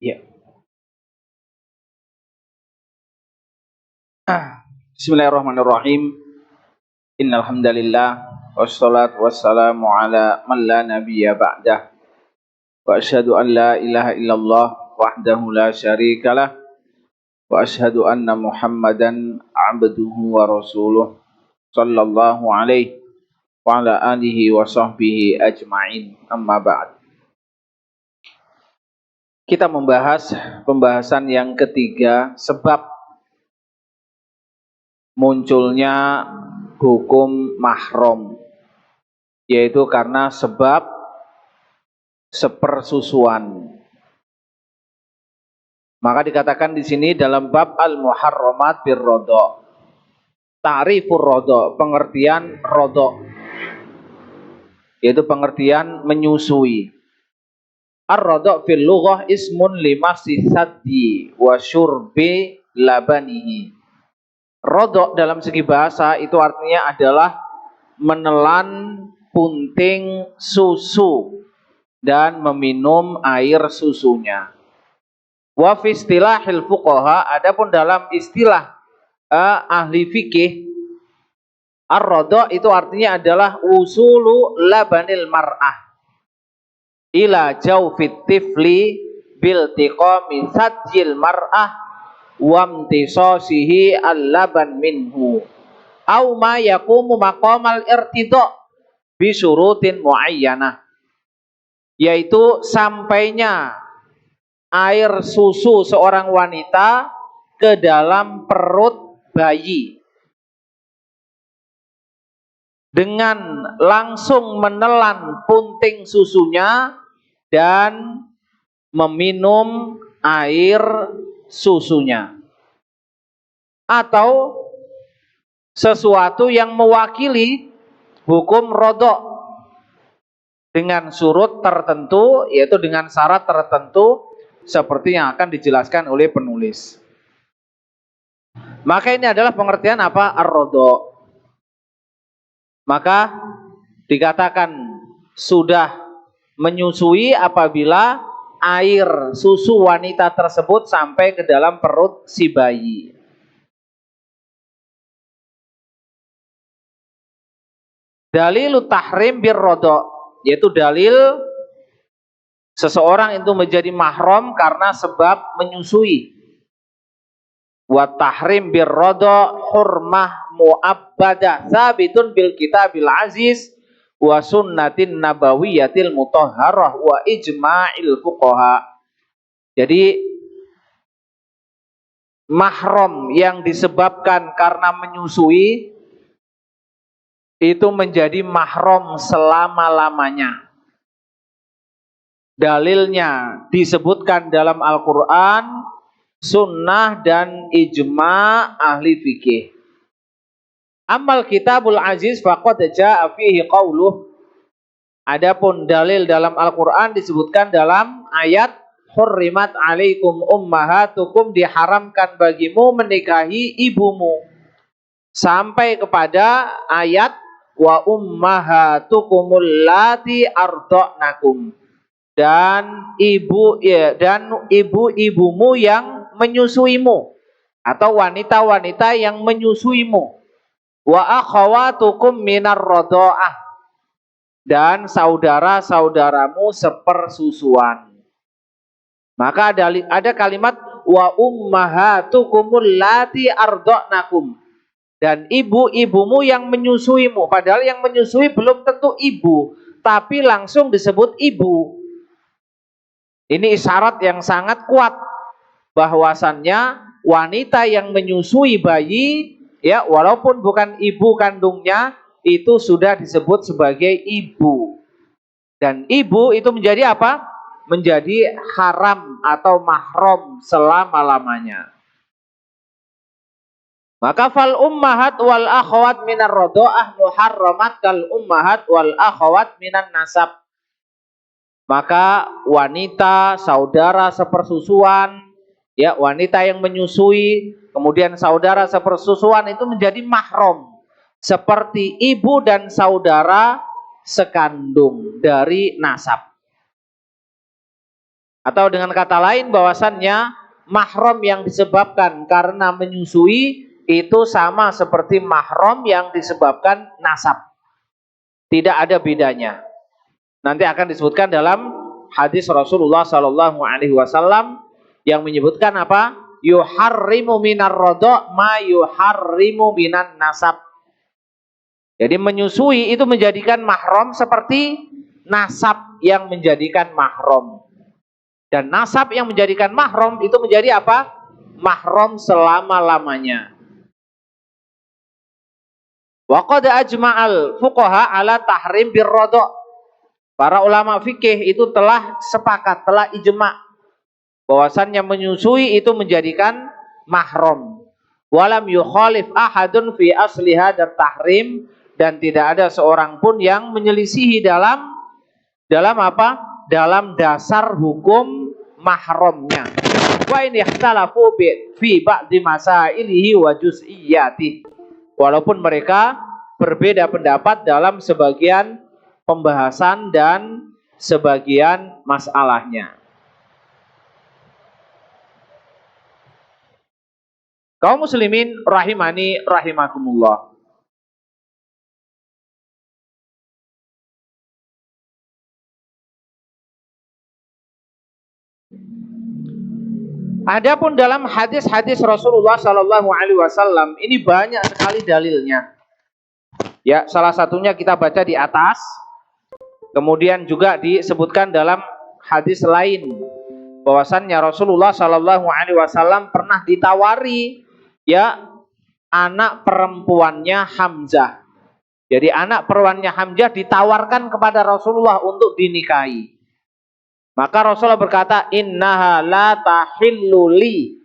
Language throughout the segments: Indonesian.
Ya. Bismillahirrahmanirrahim. Innal hamdalillah wassalatu wassalamu ala man la nabiyya ba'dah. Wa asyhadu an la ilaha illallah wahdahu la syarikalah wa asyhadu anna Muhammadan abduhu wa rasuluh sallallahu alaihi wa ala alihi wa sahbihi ajma'in. Amma ba'd. Kita membahas pembahasan yang ketiga, sebab munculnya hukum mahram, yaitu karena sebab sepersusuan. Maka dikatakan di sini dalam bab al-muharramat bir-radha. Ta'rifur radha, pengertian radha, yaitu pengertian menyusui. Ar-radha fil lughah ismun limasi saddi wa syurbi labanihi. Radha dalam segi bahasa itu artinya adalah menelan punting susu dan meminum air susunya. Wa fi istilahil fuqaha, adapun dalam istilah ahli fikih, ar-radha itu artinya adalah usulu labanil mar'ah ila jawfit tifli bil tiqami sadjil mar'ah wamtisasihi al-laban minhu au ma yaqumu maqamal irtida bi syurutin muayyanah, yaitu sampainya air susu seorang wanita ke dalam perut bayi dengan langsung menelan punting susunya dan meminum air susunya, atau sesuatu yang mewakili hukum radha dengan surut tertentu, yaitu dengan syarat tertentu seperti yang akan dijelaskan oleh penulis. Maka ini adalah pengertian apa? Ar-radha. Maka dikatakan sudah menyusui apabila air susu wanita tersebut sampai ke dalam perut si bayi. Dalilut tahrim bir-radha, yaitu dalil seseorang itu menjadi mahram karena sebab menyusui. wa tahrim birrada hurmah muabbadah sabitun bil kitabil aziz wa sunnatin nabawiyatil mutahharah wa ijma'il fuqaha. Jadi mahram yang disebabkan karena menyusui itu menjadi mahram selama-lamanya. Dalilnya disebutkan dalam Al-Quran, sunnah dan ijma' ahli fikih. Amal kitabul aziz faqad ja'a fihi qauluh. Adapun dalil dalam Al-Quran disebutkan dalam ayat hurrimat alaikum ummahatukum, diharamkan bagimu menikahi ibumu, sampai kepada ayat wa ummahatukumul lati arda'nakum, dan ibu-ibumu yang menyusuimu atau wanita-wanita yang menyusuimu, wa akhawatukum minar radha'ah, dan saudara-saudaramu sepersusuan. Maka ada kalimat wa ummahatukumul lati arda'nakum, dan ibu-ibumu yang menyusuimu. Padahal yang menyusui belum tentu ibu, tapi langsung disebut ibu. Ini isyarat yang sangat kuat bahwasannya wanita yang menyusui bayi, ya, walaupun bukan ibu kandungnya, itu sudah disebut sebagai ibu. Dan ibu itu menjadi apa? Menjadi haram atau mahram selama-lamanya. Maka fal ummahat wal akhwat minar radha'ah muharramat kal ummahat wal akhwat minan nasab. Maka wanita, saudara sepersusuan, ya, wanita yang menyusui, kemudian saudara sepersusuan itu menjadi mahram, seperti ibu dan saudara sekandung dari nasab. Atau dengan kata lain bahwasannya mahram yang disebabkan karena menyusui itu sama seperti mahram yang disebabkan nasab. Tidak ada bedanya. Nanti akan disebutkan dalam hadis Rasulullah Sallallahu Alaihi Wasallam yang menyebutkan apa? Yuharrimu minar radha' ma yuharrimu minan nasab. Jadi menyusui itu menjadikan mahram seperti nasab yang menjadikan mahram. Dan nasab yang menjadikan mahram itu menjadi apa? Mahram selama-lamanya. Wa qad ajma'al fuqaha ala tahrim birradha'. Para ulama fikih itu telah sepakat, telah ijma' bahwasannya menyusui itu menjadikan mahram. Walam yukhalif ahadun fi asli hadzal tahrim, dan tidak ada seorang pun yang menyelisihi dalam apa? Dalam dasar hukum mahramnya. Wa in ikhtalafu fi ba'di masailihi wa juz'iyyati. Walaupun mereka berbeda pendapat dalam sebagian pembahasan dan sebagian masalahnya. Kaum muslimin rahimani rahimakumullah. Adapun dalam hadis-hadis Rasulullah Sallallahu Alaihi Wasallam ini banyak sekali dalilnya. Ya, salah satunya kita baca di atas. Kemudian juga disebutkan dalam hadis lain bahwasannya Rasulullah Sallallahu Alaihi Wasallam pernah ditawari, ya, anak perempuannya Hamzah. Jadi anak perempuannya Hamzah ditawarkan kepada Rasulullah untuk dinikahi. Maka Rasulullah berkata, innaha la tahillu li.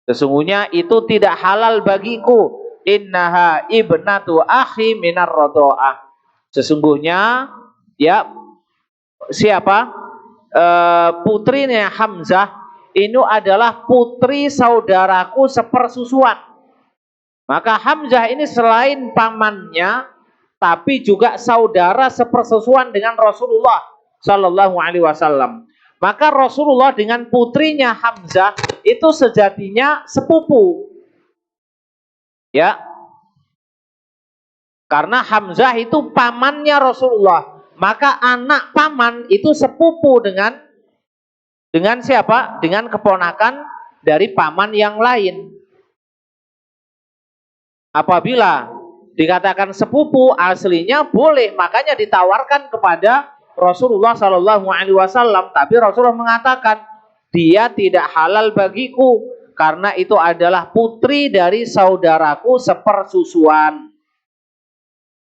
Sesungguhnya itu tidak halal bagiku. Innaha ibnatu akhi minar radha'ah. Sesungguhnya, ya, siapa? Putrinya Hamzah ini adalah putri saudaraku sepersusuan. Maka Hamzah ini selain pamannya, tapi juga saudara sepersusuan dengan Rasulullah Sallallahu Alaihi Wasallam. Maka Rasulullah dengan putrinya Hamzah itu sejatinya sepupu, ya, karena Hamzah itu pamannya Rasulullah. Maka anak paman itu sepupu dengan siapa? Dengan keponakan dari paman yang lain. Apabila dikatakan sepupu aslinya boleh, makanya ditawarkan kepada Rasulullah Shallallahu Alaihi Wasallam. Tapi Rasulullah mengatakan dia tidak halal bagiku karena itu adalah putri dari saudaraku sepersusuan,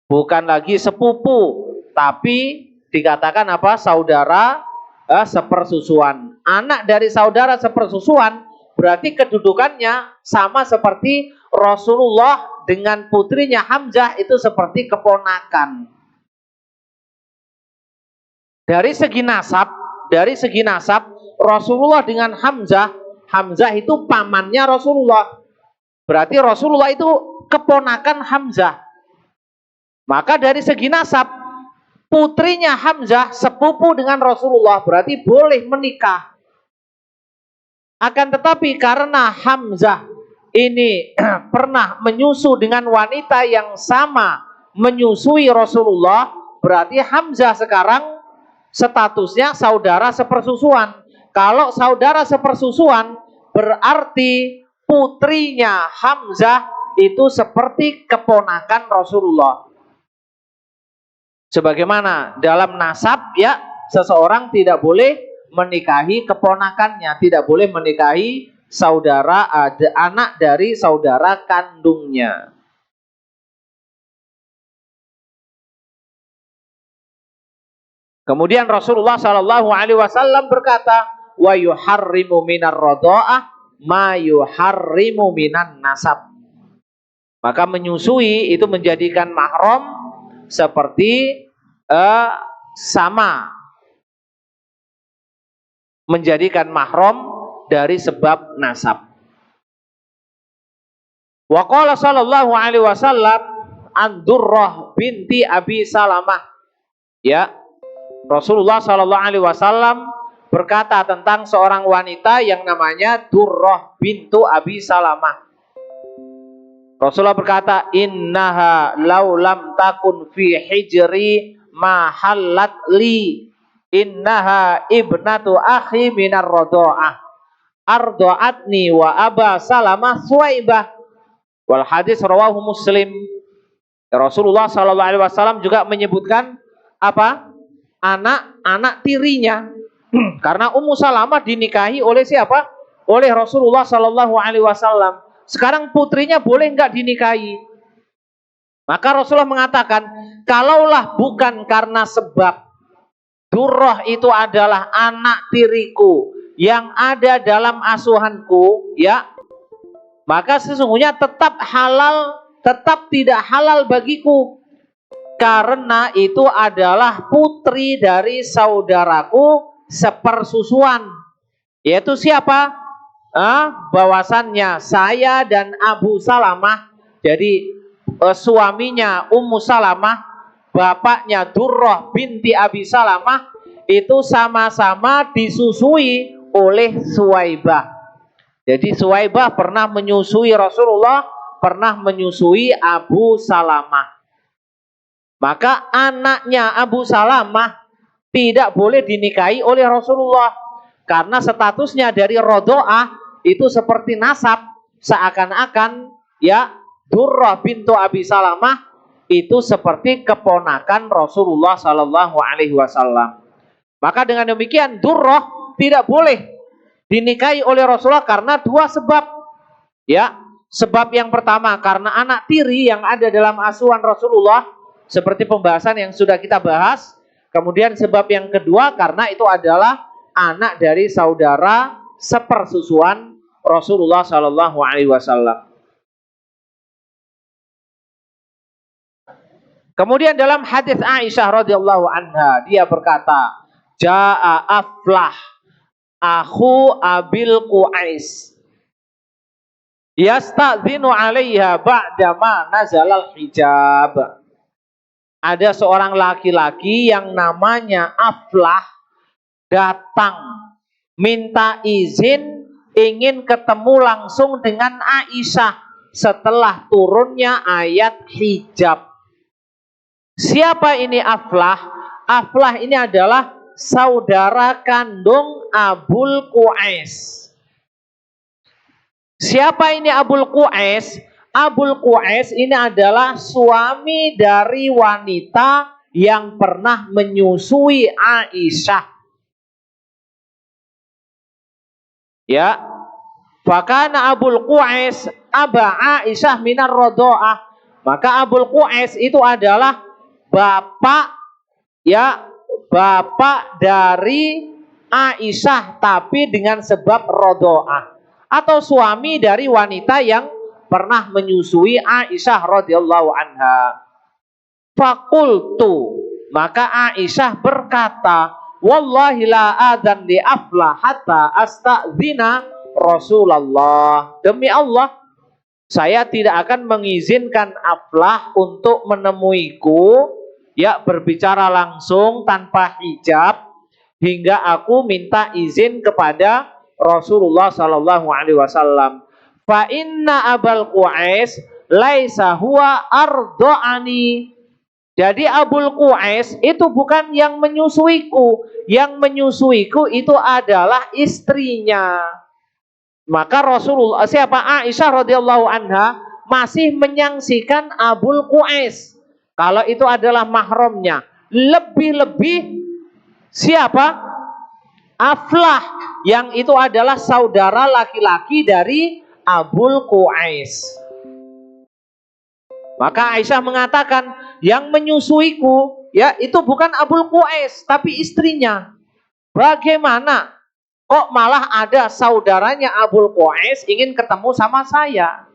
bukan lagi sepupu, tapi dikatakan apa? Saudara sepersusuan. Anak dari saudara sepersusuan berarti kedudukannya sama seperti Rasulullah dengan putrinya Hamzah, itu seperti keponakan. Dari segi nasab Rasulullah dengan Hamzah itu pamannya Rasulullah. Berarti Rasulullah itu keponakan Hamzah. Maka dari segi nasab putrinya Hamzah sepupu dengan Rasulullah, berarti boleh menikah. Akan tetapi karena Hamzah ini pernah menyusu dengan wanita yang sama menyusui Rasulullah, berarti Hamzah sekarang statusnya saudara sepersusuan. Kalau saudara sepersusuan berarti putrinya Hamzah itu seperti keponakan Rasulullah. Sebagaimana dalam nasab ya, seseorang tidak boleh menikahi keponakannya, tidak boleh menikahi saudara anak dari saudara kandungnya. Kemudian Rasulullah Shallallahu Alaihi Wasallam berkata, wa yuharrimu minar rodoah ma yuharrimu minan nasab. Maka menyusui itu menjadikan mahram seperti sama menjadikan mahram dari sebab nasab. Wa qala sallallahu alaihi wasallam an Durrah binti Abi Salamah. Ya, Rasulullah sallallahu alaihi wasallam berkata tentang seorang wanita yang namanya Durrah bintu Abi Salamah. Rasulullah berkata, innaha laulam takun fi hijri ma halat li, innaha ibnatu akhi minar rodo'ah ardo'atni wa aba salamah suwaibah. Wal hadis rawahu Muslim. Rasulullah SAW juga menyebutkan apa? Anak tirinya. Karena Ummu Salamah dinikahi oleh siapa? Oleh Rasulullah SAW. Sekarang putrinya boleh nggak dinikahi? Maka Rasulullah mengatakan, kalaulah bukan karena sebab Durrah itu adalah anak tiriku yang ada dalam asuhanku, ya, maka sesungguhnya tetap tidak halal bagiku, karena itu adalah putri dari saudaraku sepersusuan. Yaitu siapa? Bahwasannya saya dan Abu Salamah, jadi suaminya Ummu Salamah, bapaknya Durrah binti Abi Salamah, itu sama-sama disusui oleh Suwaibah. Jadi Suwaibah pernah menyusui Rasulullah, pernah menyusui Abu Salamah. Maka anaknya Abu Salamah tidak boleh dinikahi oleh Rasulullah, karena statusnya dari rodo'ah itu seperti nasab, seakan-akan ya Durrah bintu Abi Salamah itu seperti keponakan Rasulullah Sallallahu Alaihi Wasallam. Maka dengan demikian Durrah tidak boleh dinikahi oleh Rasulullah karena dua sebab. Ya, sebab yang pertama karena anak tiri yang ada dalam asuhan Rasulullah, seperti pembahasan yang sudah kita bahas. Kemudian sebab yang kedua karena itu adalah anak dari saudara sepersusuan Rasulullah Sallallahu Alaihi Wasallam. Kemudian dalam hadis Aisyah radhiyallahu anha, dia berkata, Ja'a Aflah akhu Abil Qu'ais yasta'dzinu 'alaiha ba'da ma nazalal hijab. Ada seorang laki-laki yang namanya Aflah datang minta izin ingin ketemu langsung dengan Aisyah setelah turunnya ayat hijab. Siapa ini Aflah? Aflah ini adalah saudara kandung Abul Qu'ais. Siapa ini Abul Qu'ais? Abul Qais ini adalah suami dari wanita yang pernah menyusui Aisyah. Ya, fakana Abul Qais aba Aisyah minar rodoah. Maka Abul Qais itu adalah bapak, ya, bapak dari Aisyah, tapi dengan sebab rodoah, atau suami dari wanita yang pernah menyusui Aisyah radhiyallahu anha. Fakultu, maka Aisyah berkata, wallahi la adzan li aflah hatta astadzina Rasulullah. Demi Allah, saya tidak akan mengizinkan Aflah untuk menemuiku, ya, berbicara langsung tanpa hijab hingga aku minta izin kepada Rasulullah sallallahu alaihi wasallam. Fa inna Abul Qais laisa huwa ardo'ani. Jadi Abul Qais itu bukan yang menyusuiku. Yang menyusuiku itu adalah istrinya. Maka Rasulullah, siapa, Aisyah radhiyallahu anha masih menyaksikan Abul Qais kalau itu adalah mahramnya. Lebih-lebih siapa? Aflah, yang itu adalah saudara laki-laki dari Abul Qais. Maka Aisyah mengatakan, yang menyusuiku, ya, itu bukan Abul Qais tapi istrinya. Bagaimana kok malah ada saudaranya Abul Qais ingin ketemu sama saya?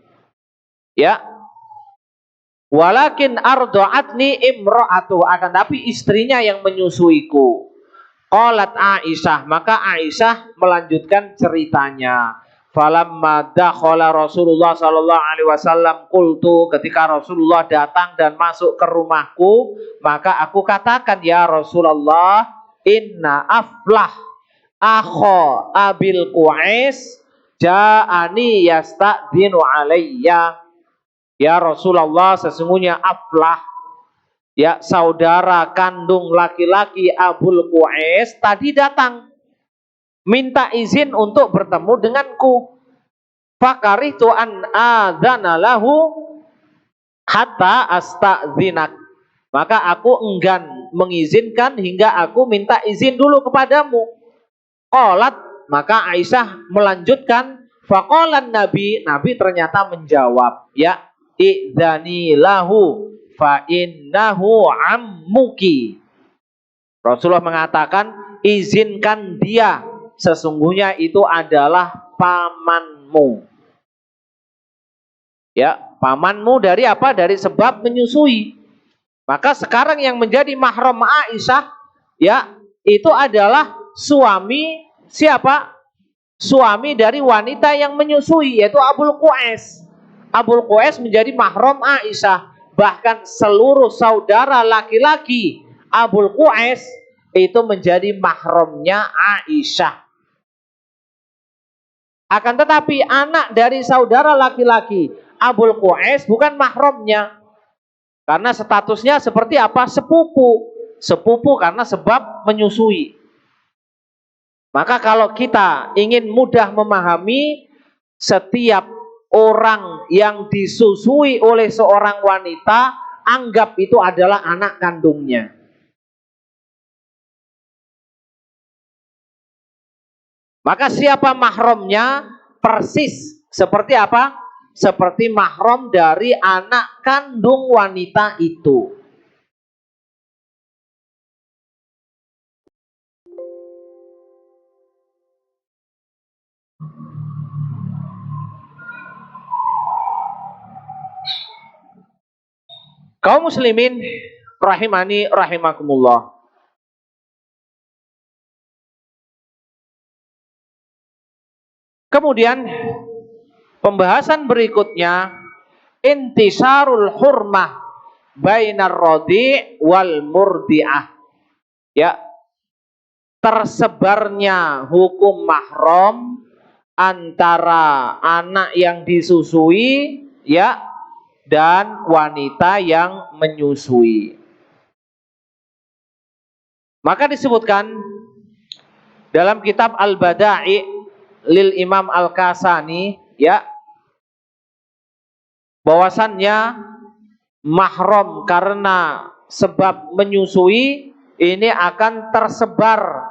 Ya. Walakin ardo'atni imro'atu, akan tapi istrinya yang menyusuiku. Qalat Aisyah, maka Aisyah melanjutkan ceritanya. Falamma dakhala Rasulullah sallallahu alaihi wasallam qultu, ketika Rasulullah datang dan masuk ke rumahku, maka aku katakan, ya Rasulullah, inna Aflah akho Abil Qais ja'ani yasta'dinu alayya. Ya Rasulullah, sesungguhnya Aflah, ya, saudara kandung laki-laki Abul Qais tadi datang minta izin untuk bertemu denganku. Fakaritu an adzana lahu hatta asta'dzinak. Maka aku enggan mengizinkan hingga aku minta izin dulu kepadamu. Qalat, maka Aisyah melanjutkan, faqalan Nabi ternyata menjawab, ya, idzani lahu fa innahu ammuki. Rasulullah mengatakan, izinkan dia, sesungguhnya itu adalah pamanmu. Ya, pamanmu dari apa? Dari sebab menyusui. Maka sekarang yang menjadi mahram Aisyah, ya, itu adalah suami siapa? Suami dari wanita yang menyusui, yaitu Abul Qais. Abul Qais menjadi mahram Aisyah. Bahkan seluruh saudara laki-laki Abul Qais itu menjadi mahramnya Aisyah. Akan tetapi anak dari saudara laki-laki Abul Qais bukan mahramnya. Karena statusnya seperti apa? Sepupu. Sepupu karena sebab menyusui. Maka kalau kita ingin mudah memahami, setiap orang yang disusui oleh seorang wanita, anggap itu adalah anak kandungnya. Maka siapa mahramnya? Persis seperti apa? Seperti mahram dari anak kandung wanita itu. Kaum muslimin rahimani rahimakumullah. Kemudian pembahasan berikutnya, intisarul hurmah bainar rodi wal murdiah. Ya, tersebarnya hukum mahram antara anak yang disusui, ya, dan wanita yang menyusui. Maka disebutkan dalam kitab Al-Bada'i lil Imam Al-Kasani, ya, bahwasannya mahram karena sebab menyusui ini akan tersebar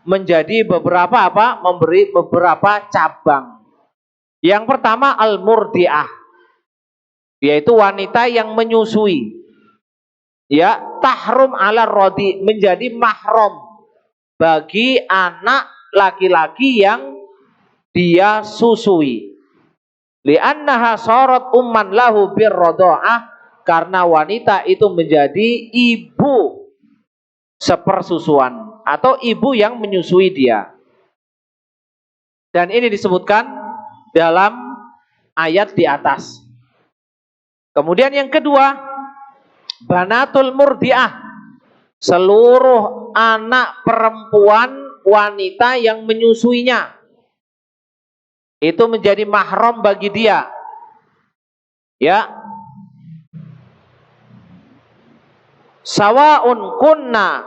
menjadi beberapa memberi beberapa cabang. Yang pertama al-murdiah, yaitu wanita yang menyusui. Ya, tahrum ala rodi, menjadi mahram bagi anak laki-laki yang dia susui. Li'annaha sharat umman lahu birradha'ah, karena wanita itu menjadi ibu sepersusuan atau ibu yang menyusui dia. Dan ini disebutkan dalam ayat di atas. Kemudian yang kedua, banatul murdiah, seluruh anak perempuan wanita yang menyusuinya itu menjadi mahram bagi dia. Ya. Sawa'un kunna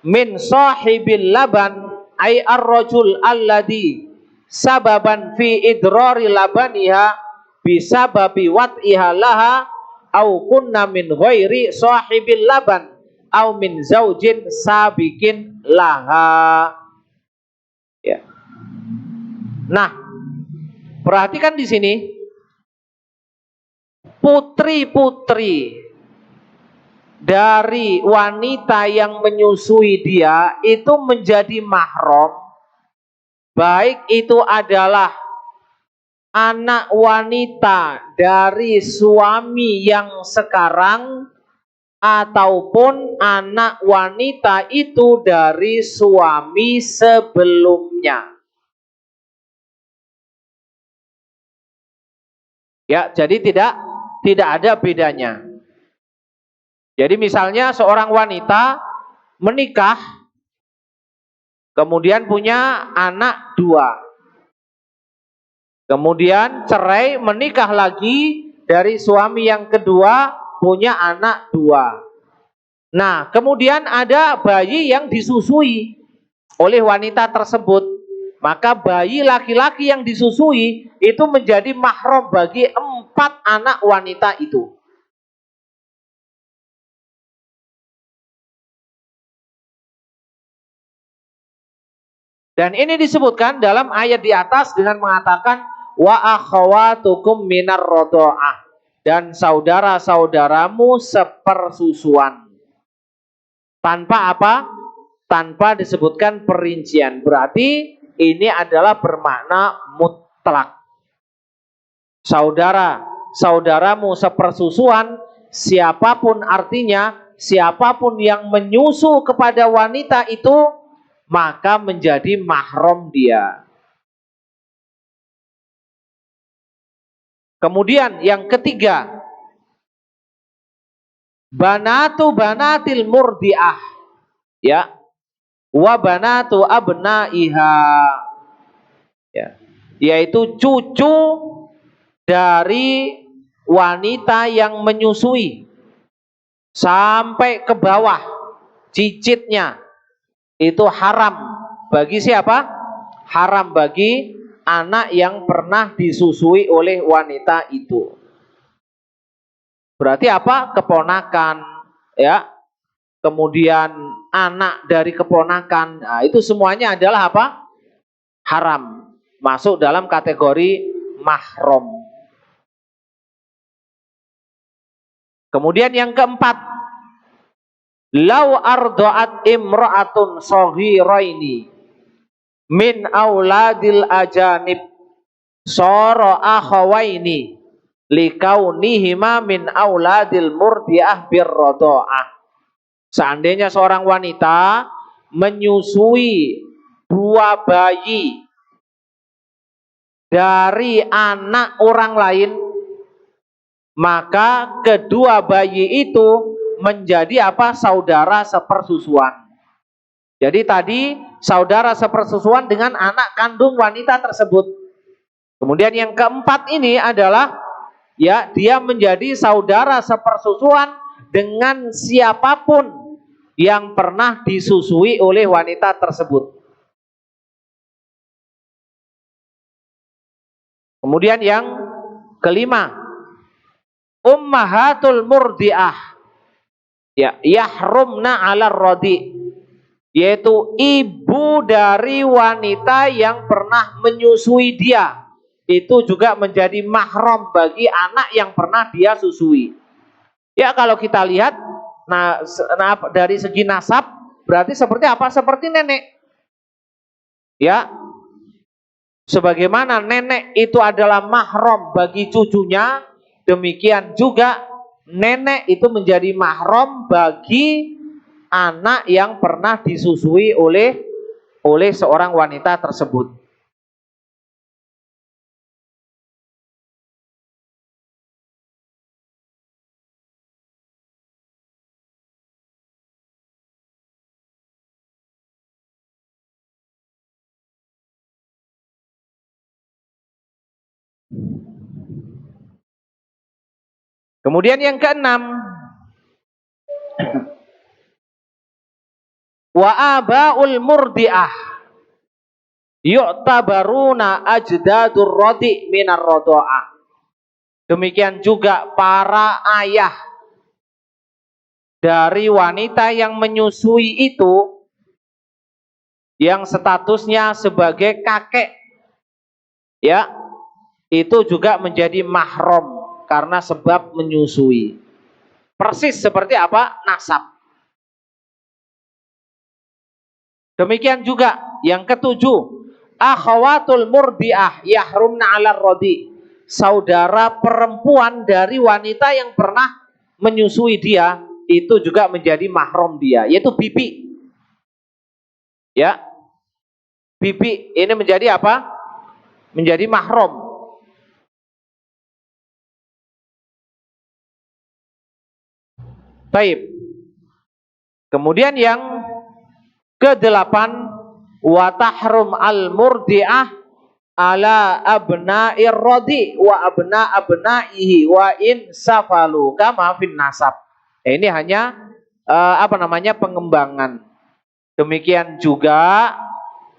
min sahibil laban ay ar-rajul alladhi sababan fi idrari labaniha bisababi wat'iha laha au kunna min ghairi sahibil laban au min zaujin sabikin laha. Ya. Nah, perhatikan di sini, putri-putri dari wanita yang menyusui dia itu menjadi mahram, baik itu adalah anak wanita dari suami yang sekarang ataupun anak wanita itu dari suami sebelumnya. Ya, jadi tidak ada bedanya. Jadi misalnya seorang wanita menikah, kemudian punya anak 2. Kemudian cerai, menikah lagi dari suami yang kedua, punya anak 2. Nah, kemudian ada bayi yang disusui oleh wanita tersebut. Maka bayi laki-laki yang disusui itu menjadi mahram bagi 4 anak wanita itu. Dan ini disebutkan dalam ayat di atas dengan mengatakan wa akhawatukum minar radha'ah, dan saudara-saudaramu sepersusuan. Tanpa apa? Tanpa disebutkan perincian. Berarti ini adalah bermakna mutlak. Saudara-saudaramu sepersusuan, siapapun artinya, siapapun yang menyusu kepada wanita itu maka menjadi mahram dia. Kemudian yang ketiga, banatu banatil murdiah, ya, wa banatu abnaiha, ya, yaitu cucu dari wanita yang menyusui sampai ke bawah cicitnya. Itu haram bagi siapa? Haram bagi anak yang pernah disusui oleh wanita itu. Berarti apa? Keponakan, ya. Kemudian anak dari keponakan. Nah, itu semuanya adalah apa? Haram. Masuk dalam kategori mahram. Kemudian yang keempat, lau ardo'at imra'atun soghiraini min auladil ajanib soro akhawaini likaunihima min auladil murdiah birrodo'ah. Seandainya seorang wanita menyusui 2 bayi dari anak orang lain, maka kedua bayi itu menjadi apa? Saudara sepersusuan. Jadi tadi saudara sepersusuan dengan anak kandung wanita tersebut. Kemudian yang keempat ini adalah, ya, dia menjadi saudara sepersusuan dengan siapapun yang pernah disusui oleh wanita tersebut. Kemudian yang kelima, ummahatul murdiah, ya, yahrumna 'alar radi, yaitu ibu dari wanita yang pernah menyusui dia, itu juga menjadi mahram bagi anak yang pernah dia susui. Ya, kalau kita lihat dari segi nasab berarti seperti apa? Seperti nenek. Ya. Sebagaimana nenek itu adalah mahram bagi cucunya, demikian juga nenek itu menjadi mahram bagi anak yang pernah disusui oleh seorang wanita tersebut. Kemudian yang keenam, wa abaul murdiah yu'tabaruna ajdadur radi minar rodo'ah. Demikian juga para ayah dari wanita yang menyusui itu, yang statusnya sebagai kakek, ya, itu juga menjadi mahram karena sebab menyusui. Persis seperti apa? Nasab. Demikian juga yang ketujuh, akhawatul murdiah yahrumna 'alar radi. Saudara perempuan dari wanita yang pernah menyusui dia itu juga menjadi mahram dia, yaitu bibi. Ya. Bibi ini menjadi apa? Menjadi mahram. Baik. Kemudian yang kedelapan, wa tahrum al murdiah ala abna'ir radi wa abna'ihi wa in safalu kama fin nasab. Ini hanya pengembangan. Demikian juga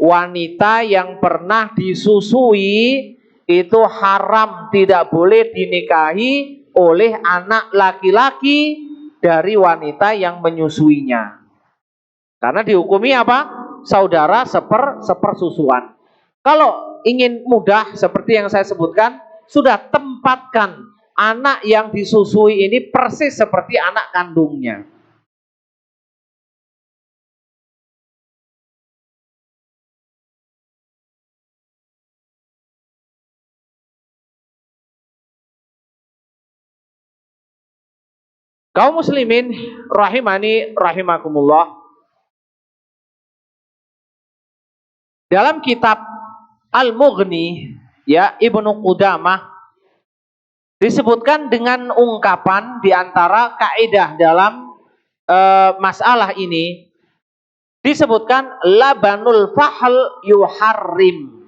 wanita yang pernah disusui itu haram, tidak boleh dinikahi oleh anak laki-laki dari wanita yang menyusuinya. Karena dihukumi apa? Saudara sepersusuan. Kalau ingin mudah seperti yang saya sebutkan, sudah tempatkan anak yang disusui ini persis seperti anak kandungnya. Kaum muslimin rahimani rahimakumullah. Dalam kitab Al-Mughni, ya, Ibnu Qudamah disebutkan dengan ungkapan di antara kaidah dalam masalah ini, disebutkan labanul fahl yuharrim.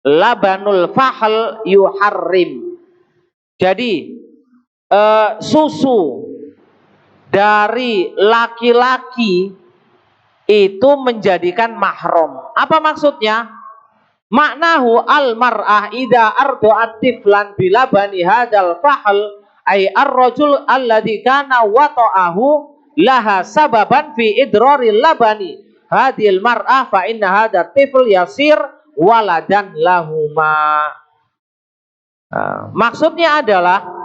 Labanul fahl yuharrim. Jadi susu dari laki-laki itu menjadikan mahram. Apa maksudnya? Maknahu al-mar'ah idza arda'at tiflan bilabani hadzal fahl ay ar-rajul alladzi kana wata'ahu laha sababan fi idraril labani hadhil mar'ah fa inna hadza tifl yasir waladan lahuma. Maksudnya adalah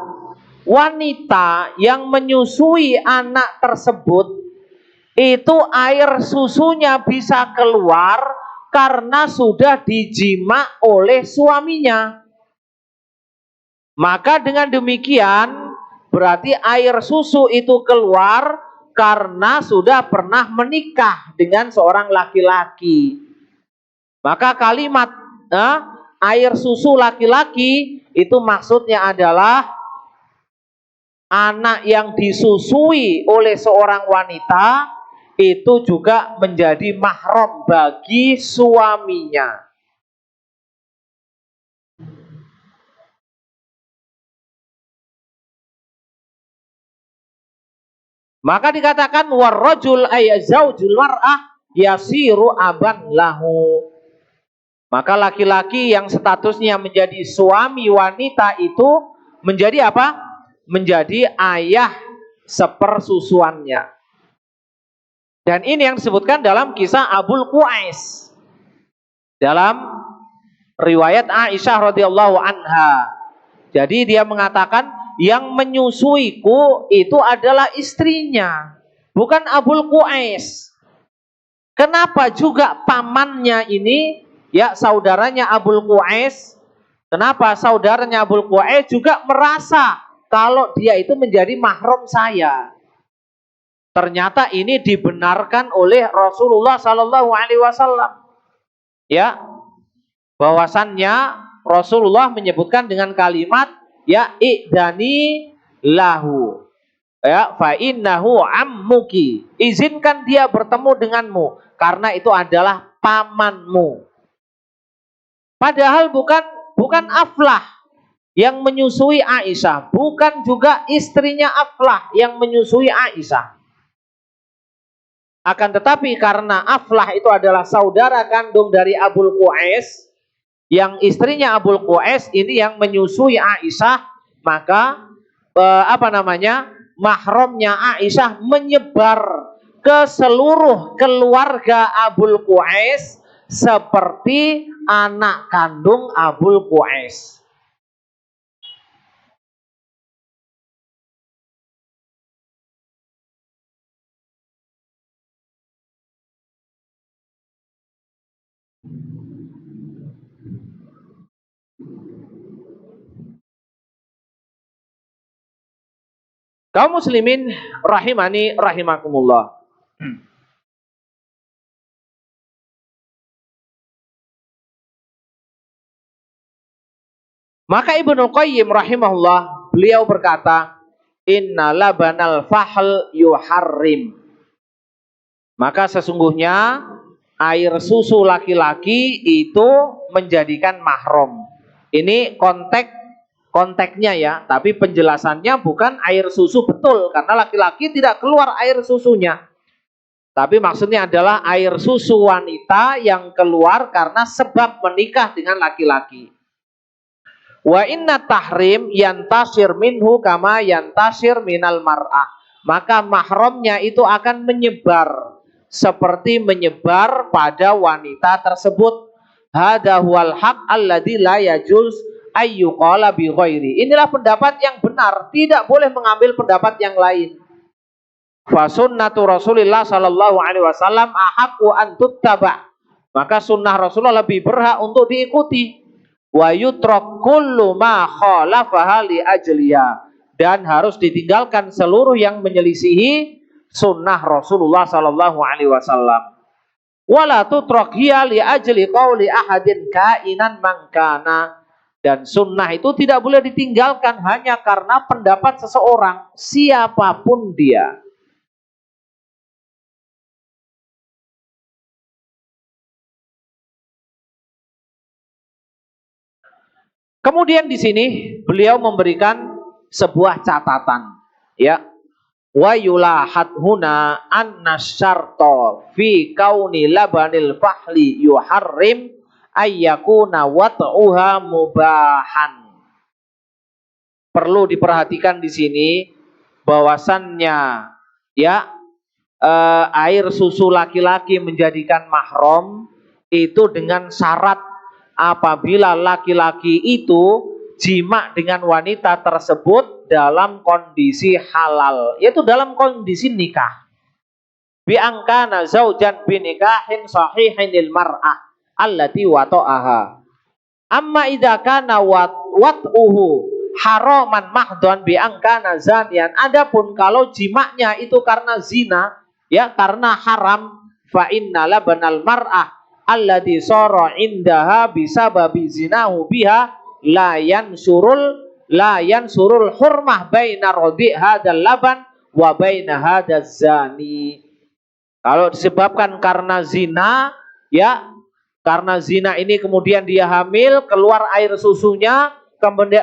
wanita yang menyusui anak tersebut itu air susunya bisa keluar karena sudah dijima oleh suaminya. Maka dengan demikian berarti air susu itu keluar karena sudah pernah menikah dengan seorang laki-laki. Maka kalimat air susu laki-laki itu maksudnya adalah anak yang disusui oleh seorang wanita itu juga menjadi mahram bagi suaminya. Maka dikatakan warrajul ay zaujul mar'ah yasiru aban lahu. Maka laki-laki yang statusnya menjadi suami wanita itu menjadi apa? menjadi ayah sepersusuannya. Dan ini yang disebutkan dalam kisah Abul Qais dalam riwayat Aisyah radhiyallahu anha. Jadi dia mengatakan yang menyusuiku itu adalah istrinya, bukan Abul Qais. Kenapa juga pamannya ini, ya saudaranya Abul Qais, kenapa saudaranya Abul Qais juga merasa kalau dia itu menjadi mahram saya? Ternyata ini dibenarkan oleh Rasulullah Sallallahu Alaihi Wasallam. Ya, bahwasannya Rasulullah menyebutkan dengan kalimat ya idani lahu, ya fa innahu ammuki, izinkan dia bertemu denganmu karena itu adalah pamanmu. Padahal bukan Aflah yang menyusui Aisyah, bukan juga istrinya Aflah yang menyusui Aisyah. Akan tetapi karena Aflah itu adalah saudara kandung dari Abul Qais, yang istrinya Abul Qais ini yang menyusui Aisyah, maka mahramnya Aisyah menyebar ke seluruh keluarga Abul Qais seperti anak kandung Abul Qais. Kaum muslimin rahimani rahimakumullah. Maka Ibnu Qayyim rahimahullah, beliau berkata, inna labanal fahl yuharrim. Maka sesungguhnya air susu laki-laki itu menjadikan mahram. Ini konteksnya ya, tapi penjelasannya bukan air susu betul, karena laki-laki tidak keluar air susunya. Tapi maksudnya adalah air susu wanita yang keluar karena sebab menikah dengan laki-laki. Wa inna tahrim yantasir minhu kama yantasir minal mar'ah. Maka mahramnya itu akan menyebar seperti menyebar pada wanita tersebut. Hadza huwal haq alladzi la yajuz ayyuqala bi ghairi. Inilah pendapat yang benar, tidak boleh mengambil pendapat yang lain. Fa sunnatu Rasulillah sallallahu alaihi wasallam ahaqqu an tuttaba. Maka sunnah Rasulullah lebih berhak untuk diikuti. Wa yutrak kullu ma khalafaha li ajliha, dan harus ditinggalkan seluruh yang menyelisihi sunnah Rasulullah sallallahu alaihi wasallam. Wala tutrak hiya li ajli qauli ahadin kainan mangkana, dan sunnah itu tidak boleh ditinggalkan hanya karena pendapat seseorang siapapun dia. Kemudian di sini beliau memberikan sebuah catatan, ya. Wa yulahat huna anna syarta fi kauni labanil fahli yuharrim ayyakuna wat'uha mubahan. Perlu diperhatikan di sini bahwasannya ya air susu laki-laki menjadikan mahram itu dengan syarat apabila laki-laki itu jima dengan wanita tersebut dalam kondisi halal, yaitu dalam kondisi nikah. Bi angkana zaujan bi nikahin sahihin lil mar'ah allati wata'aha. Amma idza kana wat'uhu haraman mahdhan bi angkana zanian. Adapun kalau jimaknya itu karena zina, ya karena haram, fa inna labanal mar'ah alladhi sara indaha bisababi zinahu biha la yansurul hurmah baina radi hadzal laban wa baina hadzal zani. Kalau disebabkan karena zina, ya karena zina ini kemudian dia hamil, keluar air susunya,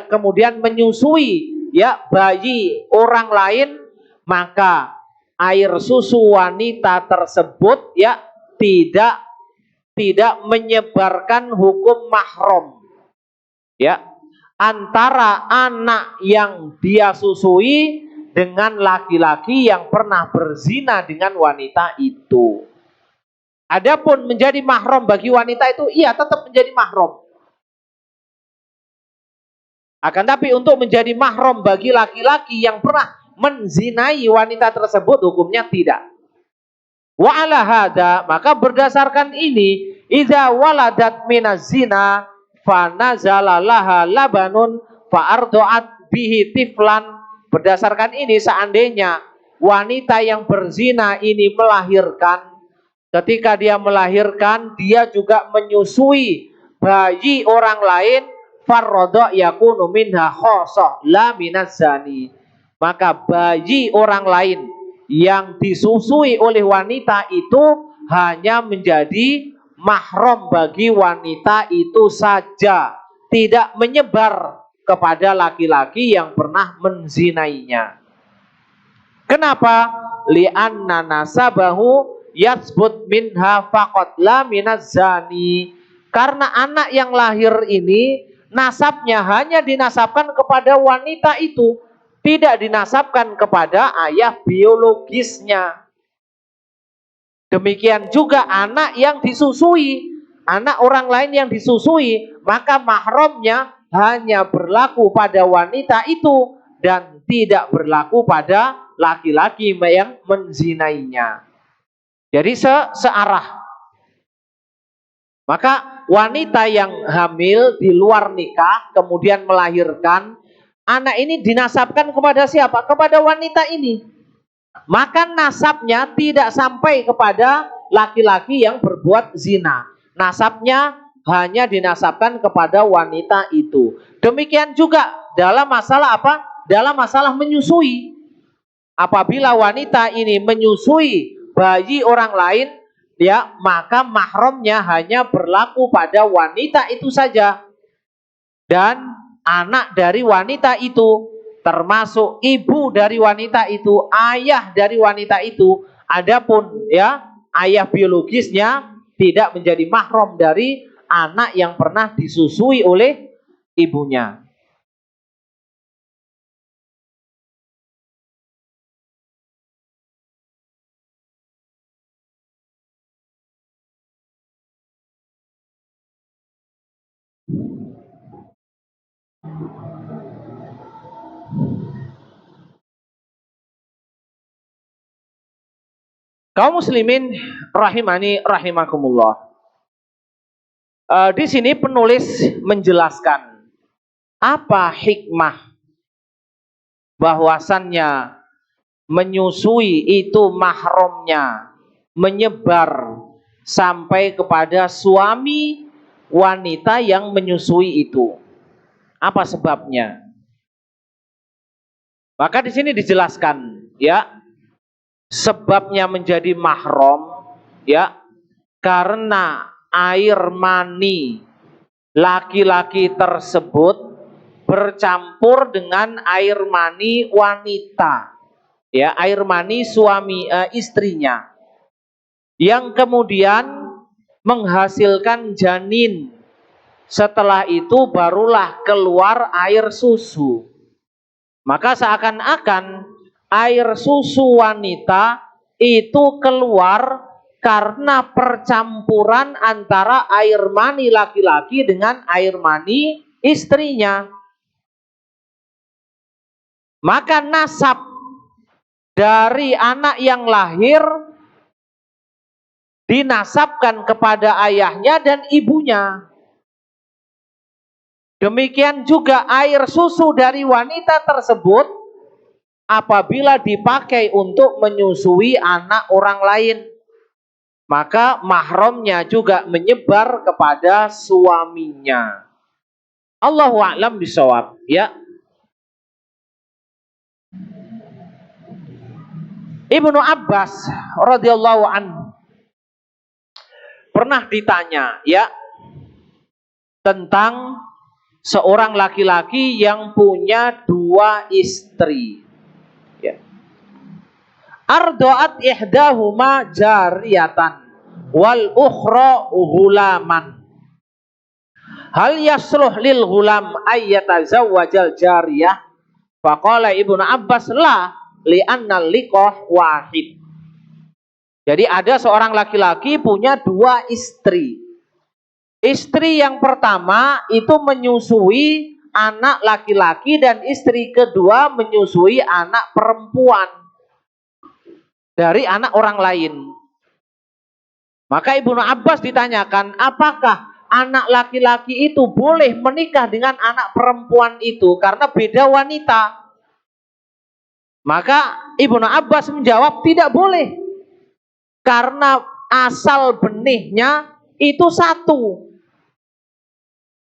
kemudian menyusui ya bayi orang lain, maka air susu wanita tersebut ya tidak menyebarkan hukum mahram. Ya, antara anak yang dia susui dengan laki-laki yang pernah berzina dengan wanita itu. Adapun menjadi mahram bagi wanita itu, iya tetap menjadi mahram. Akan tapi untuk menjadi mahram bagi laki-laki yang pernah menzinai wanita tersebut, hukumnya tidak. Wa ala hada, maka berdasarkan ini, idza waladat minaz zina fa nazala laha labanun fa ardoat bihi tiflan. Berdasarkan ini, seandainya wanita yang berzina ini melahirkan, ketika dia melahirkan, dia juga menyusui bayi orang lain, farrodo yakunu minha khosoh la minaz zani. Maka bayi orang lain yang disusui oleh wanita itu hanya menjadi mahram bagi wanita itu saja, tidak menyebar kepada laki-laki yang pernah menzinainya. Kenapa? Li'anna nasabahu yatsbut minha faqat la minaz zani. Karena anak yang lahir ini nasabnya hanya dinasabkan kepada wanita itu, tidak dinasabkan kepada ayah biologisnya. Demikian juga anak yang disusui, anak orang lain yang disusui, maka mahramnya hanya berlaku pada wanita itu dan tidak berlaku pada laki-laki yang menzinainya. Jadi searah. Maka wanita yang hamil di luar nikah kemudian melahirkan, anak ini dinasabkan kepada siapa? Kepada wanita ini. Maka nasabnya tidak sampai kepada laki-laki yang berbuat zina. Nasabnya hanya dinasabkan kepada wanita itu. Demikian juga dalam masalah apa? Dalam masalah menyusui. Apabila wanita ini menyusui bayi orang lain, ya, maka mahramnya hanya berlaku pada wanita itu saja. Dan anak dari wanita itu, termasuk ibu dari wanita itu, ayah dari wanita itu, adapun ya ayah biologisnya tidak menjadi mahram dari anak yang pernah disusui oleh ibunya. Kaum muslimin rahimani rahimakumullah. Di sini penulis menjelaskan apa hikmah bahwasannya menyusui itu mahramnya menyebar sampai kepada suami wanita yang menyusui itu. Apa sebabnya? Maka di sini dijelaskan, ya, sebabnya menjadi mahram, ya, karena air mani laki-laki tersebut bercampur dengan air mani wanita, ya, air mani suami istrinya, yang kemudian menghasilkan janin. Setelah itu barulah keluar air susu. Maka seakan-akan air susu wanita itu keluar karena percampuran antara air mani laki-laki dengan air mani istrinya. Maka nasab dari anak yang lahir dinasabkan kepada ayahnya dan ibunya. Demikian juga air susu dari wanita tersebut apabila dipakai untuk menyusui anak orang lain, maka mahramnya juga menyebar kepada suaminya. Allahu a'lam bishawab, ya. Ibnu Abbas radhiyallahu anhu pernah ditanya, ya, tentang seorang laki-laki yang punya dua istri, ya. Ardoat ihdahuma jariyatan wal ukhra ghulaman. Hal yasluh lil ghulam ayyatazawwajal jariyah? Faqala Ibnu Abbas la li'anna liqah wahid. Jadi ada seorang laki-laki punya 2 istri. Istri yang pertama itu menyusui anak laki-laki dan istri kedua menyusui anak perempuan dari anak orang lain. Maka Ibnu Abbas ditanyakan, apakah anak laki-laki itu boleh menikah dengan anak perempuan itu karena beda wanita? Maka Ibnu Abbas menjawab tidak boleh. Karena asal benihnya itu satu.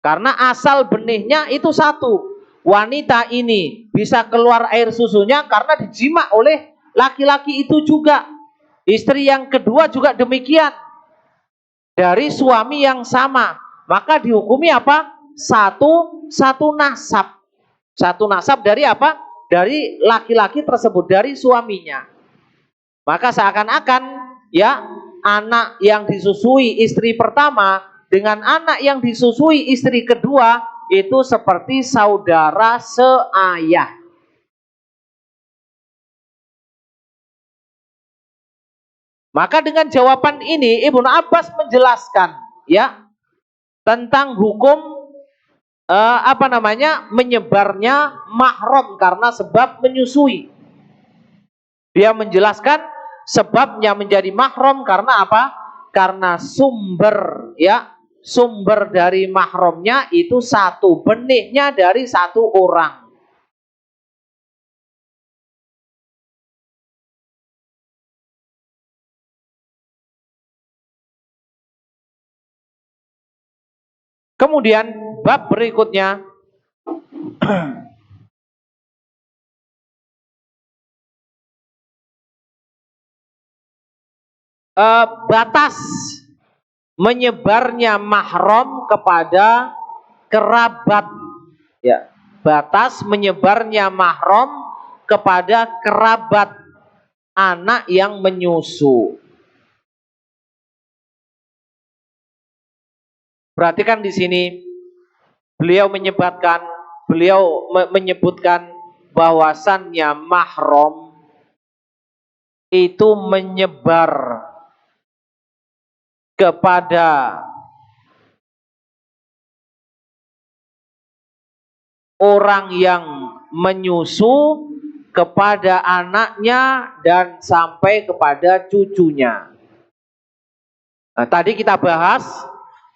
Karena asal benihnya itu satu. Wanita ini bisa keluar air susunya karena dijima oleh laki-laki itu juga. Istri yang kedua juga demikian. Dari suami yang sama. Maka dihukumi apa? Satu nasab. Satu nasab dari apa? Dari laki-laki tersebut, dari suaminya. Maka seakan-akan ya, anak yang disusui istri pertama dengan anak yang disusui istri kedua itu seperti saudara seayah. Maka dengan jawaban ini Ibnu Abbas menjelaskan ya tentang hukum menyebarnya mahram karena sebab menyusui. Dia menjelaskan sebabnya menjadi mahram karena apa? Karena sumber dari mahramnya itu satu, benihnya dari satu orang. Kemudian bab berikutnya batas menyebarnya mahram kepada kerabat. Ya, batas menyebarnya mahram kepada kerabat anak yang menyusu. Perhatikan di sini beliau menyebutkan bahwasannya mahram itu menyebar kepada orang yang menyusu, kepada anaknya dan sampai kepada cucunya. Nah, tadi kita bahas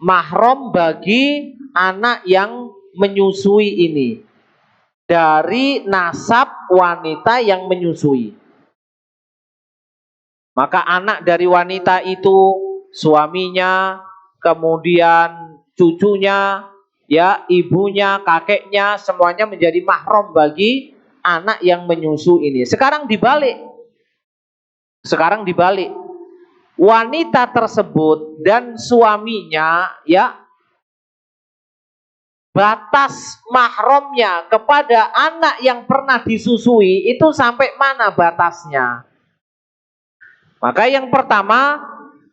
mahram bagi anak yang menyusui ini dari nasab wanita yang menyusui. Maka anak dari wanita itu suaminya, kemudian cucunya, ya, ibunya, kakeknya, semuanya menjadi mahram bagi anak yang menyusu ini. Sekarang dibalik. Wanita tersebut dan suaminya, ya, batas mahramnya kepada anak yang pernah disusui itu sampai mana batasnya? Maka yang pertama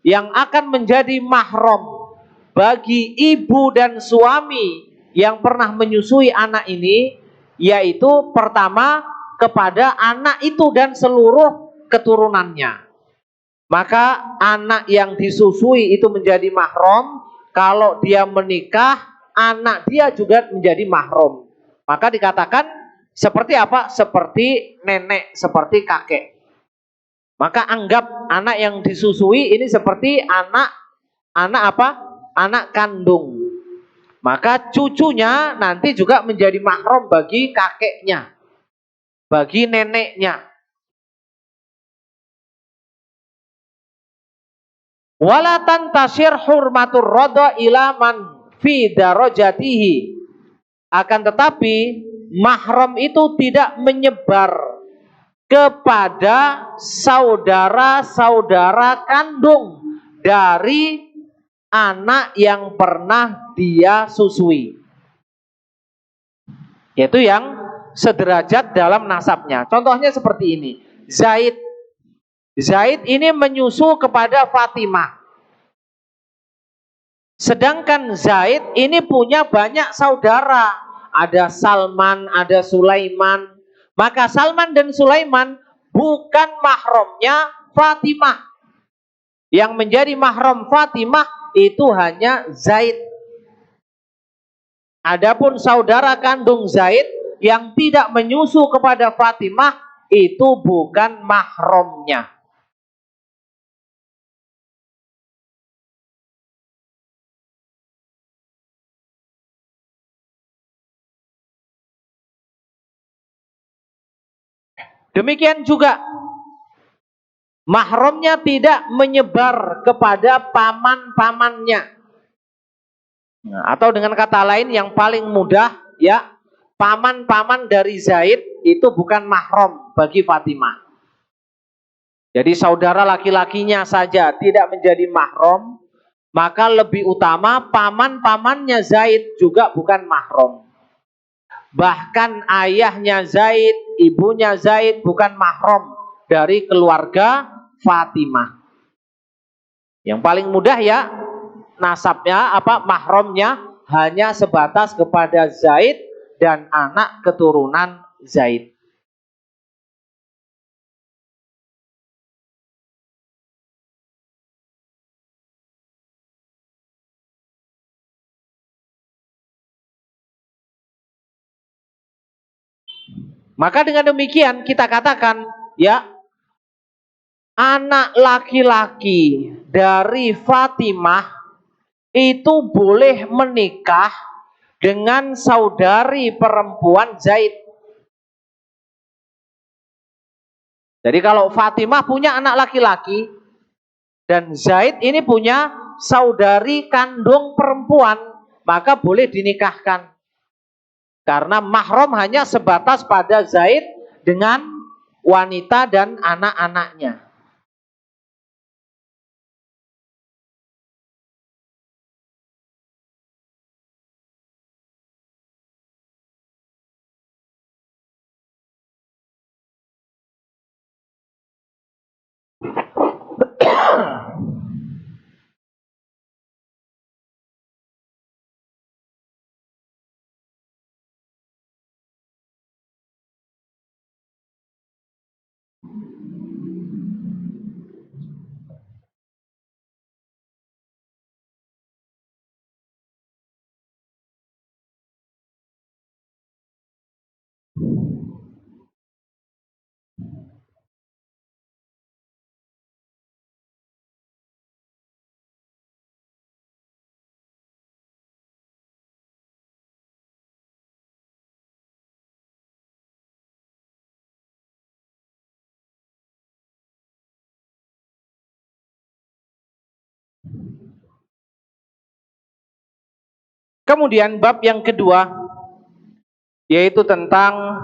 yang akan menjadi mahram bagi ibu dan suami yang pernah menyusui anak ini, yaitu pertama kepada anak itu dan seluruh keturunannya. Maka anak yang disusui itu menjadi mahram. Kalau dia menikah, anak dia juga menjadi mahram. Maka dikatakan seperti apa? Seperti nenek, seperti kakek. Maka anggap anak yang disusui ini seperti anak kandung. Maka cucunya nanti juga menjadi mahram bagi kakeknya, bagi neneknya. Wala tantasir hurmatur radha ila man fi darajatihi. Akan tetapi mahram itu tidak menyebar kepada saudara-saudara kandung dari anak yang pernah dia susui, yaitu yang sederajat dalam nasabnya. Contohnya seperti ini. Zaid ini menyusu kepada Fatimah. Sedangkan Zaid ini punya banyak saudara. Ada Salman, ada Sulaiman. Maka Salman dan Sulaiman bukan mahramnya Fatimah. Yang menjadi mahram Fatimah itu hanya Zaid. Adapun saudara kandung Zaid yang tidak menyusu kepada Fatimah itu bukan mahramnya. Demikian juga mahramnya tidak menyebar kepada paman-pamannya. Nah, atau dengan kata lain yang paling mudah ya, paman-paman dari Zaid itu bukan mahram bagi Fatimah. Jadi saudara laki-lakinya saja tidak menjadi mahram, maka lebih utama paman-pamannya Zaid juga bukan mahram. Bahkan ayahnya Zaid, ibunya Zaid bukan mahram dari keluarga Fatimah. Yang paling mudah ya, nasabnya mahramnya hanya sebatas kepada Zaid dan anak keturunan Zaid. Maka dengan demikian kita katakan ya, anak laki-laki dari Fatimah itu boleh menikah dengan saudari perempuan Zaid. Jadi kalau Fatimah punya anak laki-laki dan Zaid ini punya saudari kandung perempuan, maka boleh dinikahkan. Karena mahram hanya sebatas pada Zaid dengan wanita dan anak-anaknya. Kemudian bab yang kedua yaitu tentang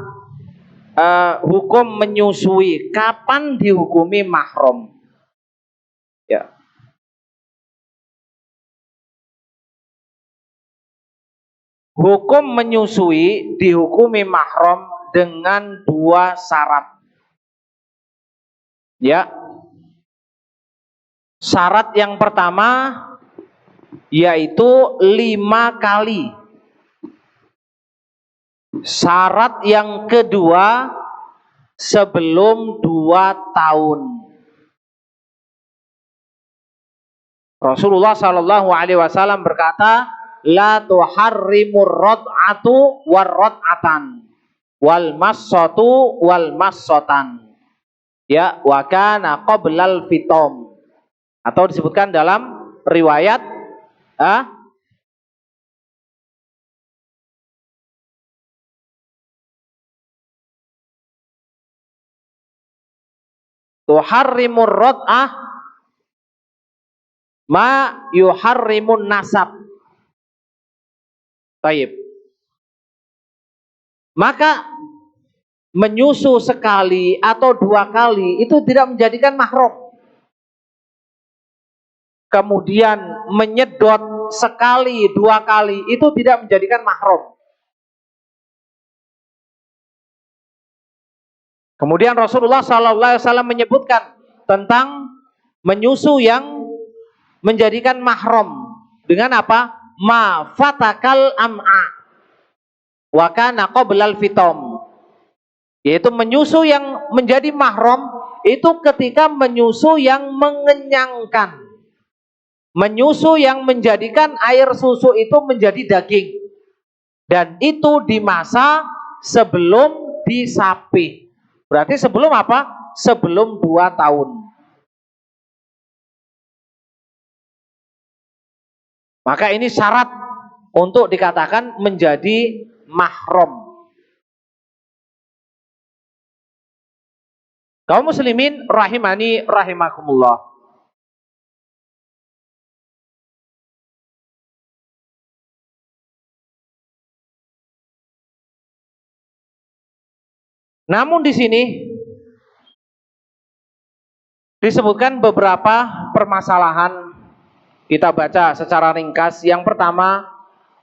hukum menyusui. Kapan dihukumi mahram? Ya. Hukum menyusui dihukumi mahram dengan dua syarat. Ya. Syarat yang pertama yaitu 5 kali. Syarat yang kedua sebelum 2 tahun. Rasulullah Shallallahu Alaihi Wasallam berkata, la tuharrimur rod'atu war rod'atan wal massatu wal massotan. Ya, wa kana qoblal fitom. Atau disebutkan dalam riwayat tuharrimur rod'ah ma yuharrimun nasab. Taib. Maka menyusu sekali atau 2 kali itu tidak menjadikan mahram. Kemudian menyedot sekali 2 kali itu tidak menjadikan mahram. Kemudian Rasulullah SAW menyebutkan tentang menyusu yang menjadikan mahram. dengan apa? Ma fatakal am'a wa kana qoblal fitom. Yaitu menyusu yang menjadi mahram itu ketika menyusu yang mengenyangkan. Menyusu yang menjadikan air susu itu menjadi daging. Dan itu di masa sebelum disapih. Berarti sebelum apa? Sebelum 2 tahun. Maka ini syarat untuk dikatakan menjadi mahram. Kaum muslimin rahimani rahimakumullah. Namun di sini disebutkan beberapa permasalahan. Kita baca secara ringkas. Yang pertama,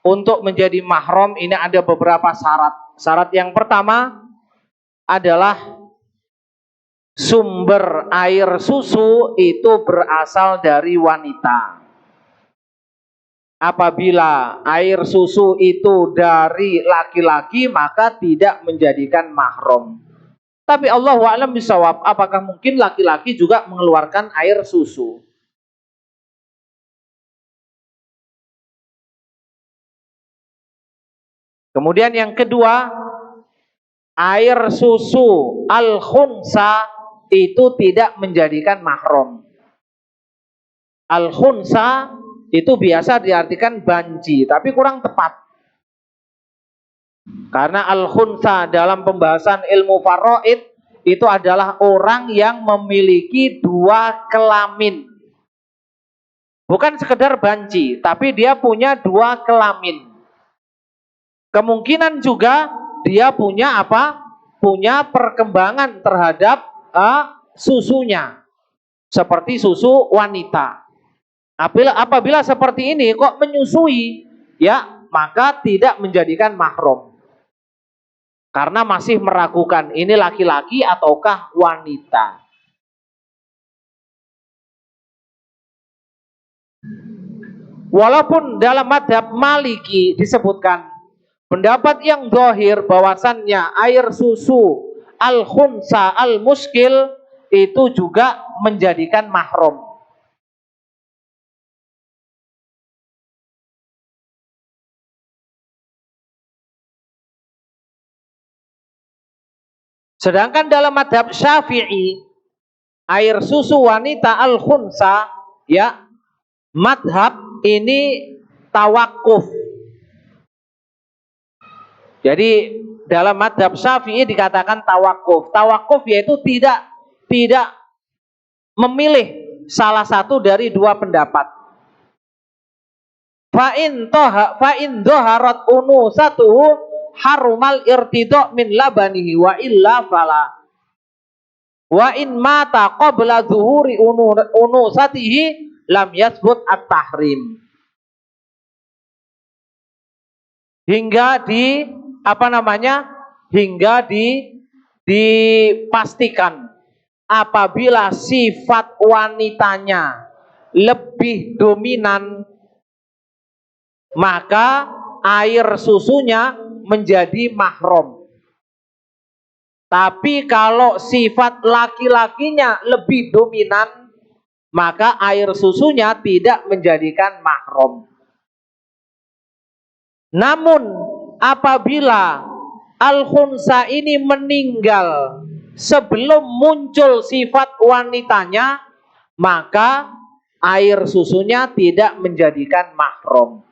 untuk menjadi mahram ini ada beberapa syarat. Syarat yang pertama adalah sumber air susu itu berasal dari wanita. Apabila air susu itu dari laki-laki, maka tidak menjadikan mahram. Tapi Allahu a'lam bishawab, apakah mungkin laki-laki juga mengeluarkan air susu? Kemudian yang kedua, air susu al-khunsa itu tidak menjadikan mahram. Al-khunsa itu biasa diartikan banji, tapi kurang tepat. Karena al-khunsa dalam pembahasan ilmu faraid itu adalah orang yang memiliki 2 kelamin. Bukan sekedar banji, tapi dia punya 2 kelamin. Kemungkinan juga dia punya apa? Punya perkembangan terhadap susunya. Seperti susu wanita. Apabila seperti ini kok menyusui, ya, maka tidak menjadikan mahram. Karena masih meragukan ini laki-laki ataukah wanita. Walaupun dalam mazhab Maliki disebutkan pendapat yang zahir bahwasannya air susu al-khunsa al-muskil itu juga menjadikan mahram. Sedangkan dalam mazhab Syafi'i air susu wanita al-khunsa, ya, mazhab ini tawakuf. Jadi dalam mazhab Syafi'i dikatakan tawakuf. Tawakuf yaitu tidak memilih salah satu dari 2 pendapat. Fa'in dhaharat unusatuhu harumal irtidha min labanihi wa illa fala. Wa in mata qabla zuhuri unusatihi lam yasbut at-tahrim. Hingga dipastikan apabila sifat wanitanya lebih dominan, maka air susunya menjadi mahram. Tapi kalau sifat laki-lakinya lebih dominan, maka air susunya tidak menjadikan mahram. Namun apabila al-khunsa ini meninggal sebelum muncul sifat wanitanya, maka air susunya tidak menjadikan mahram.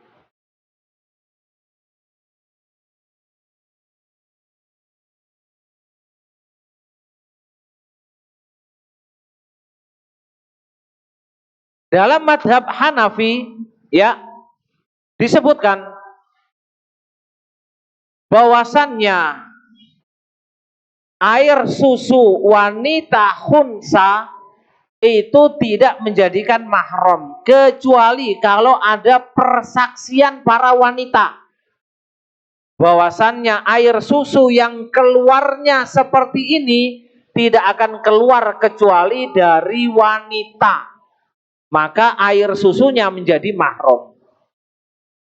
Dalam mazhab Hanafi, ya, disebutkan bahwasannya air susu wanita khunsa itu tidak menjadikan mahram kecuali kalau ada persaksian para wanita bahwasannya air susu yang keluarnya seperti ini tidak akan keluar kecuali dari wanita, maka air susunya menjadi mahram.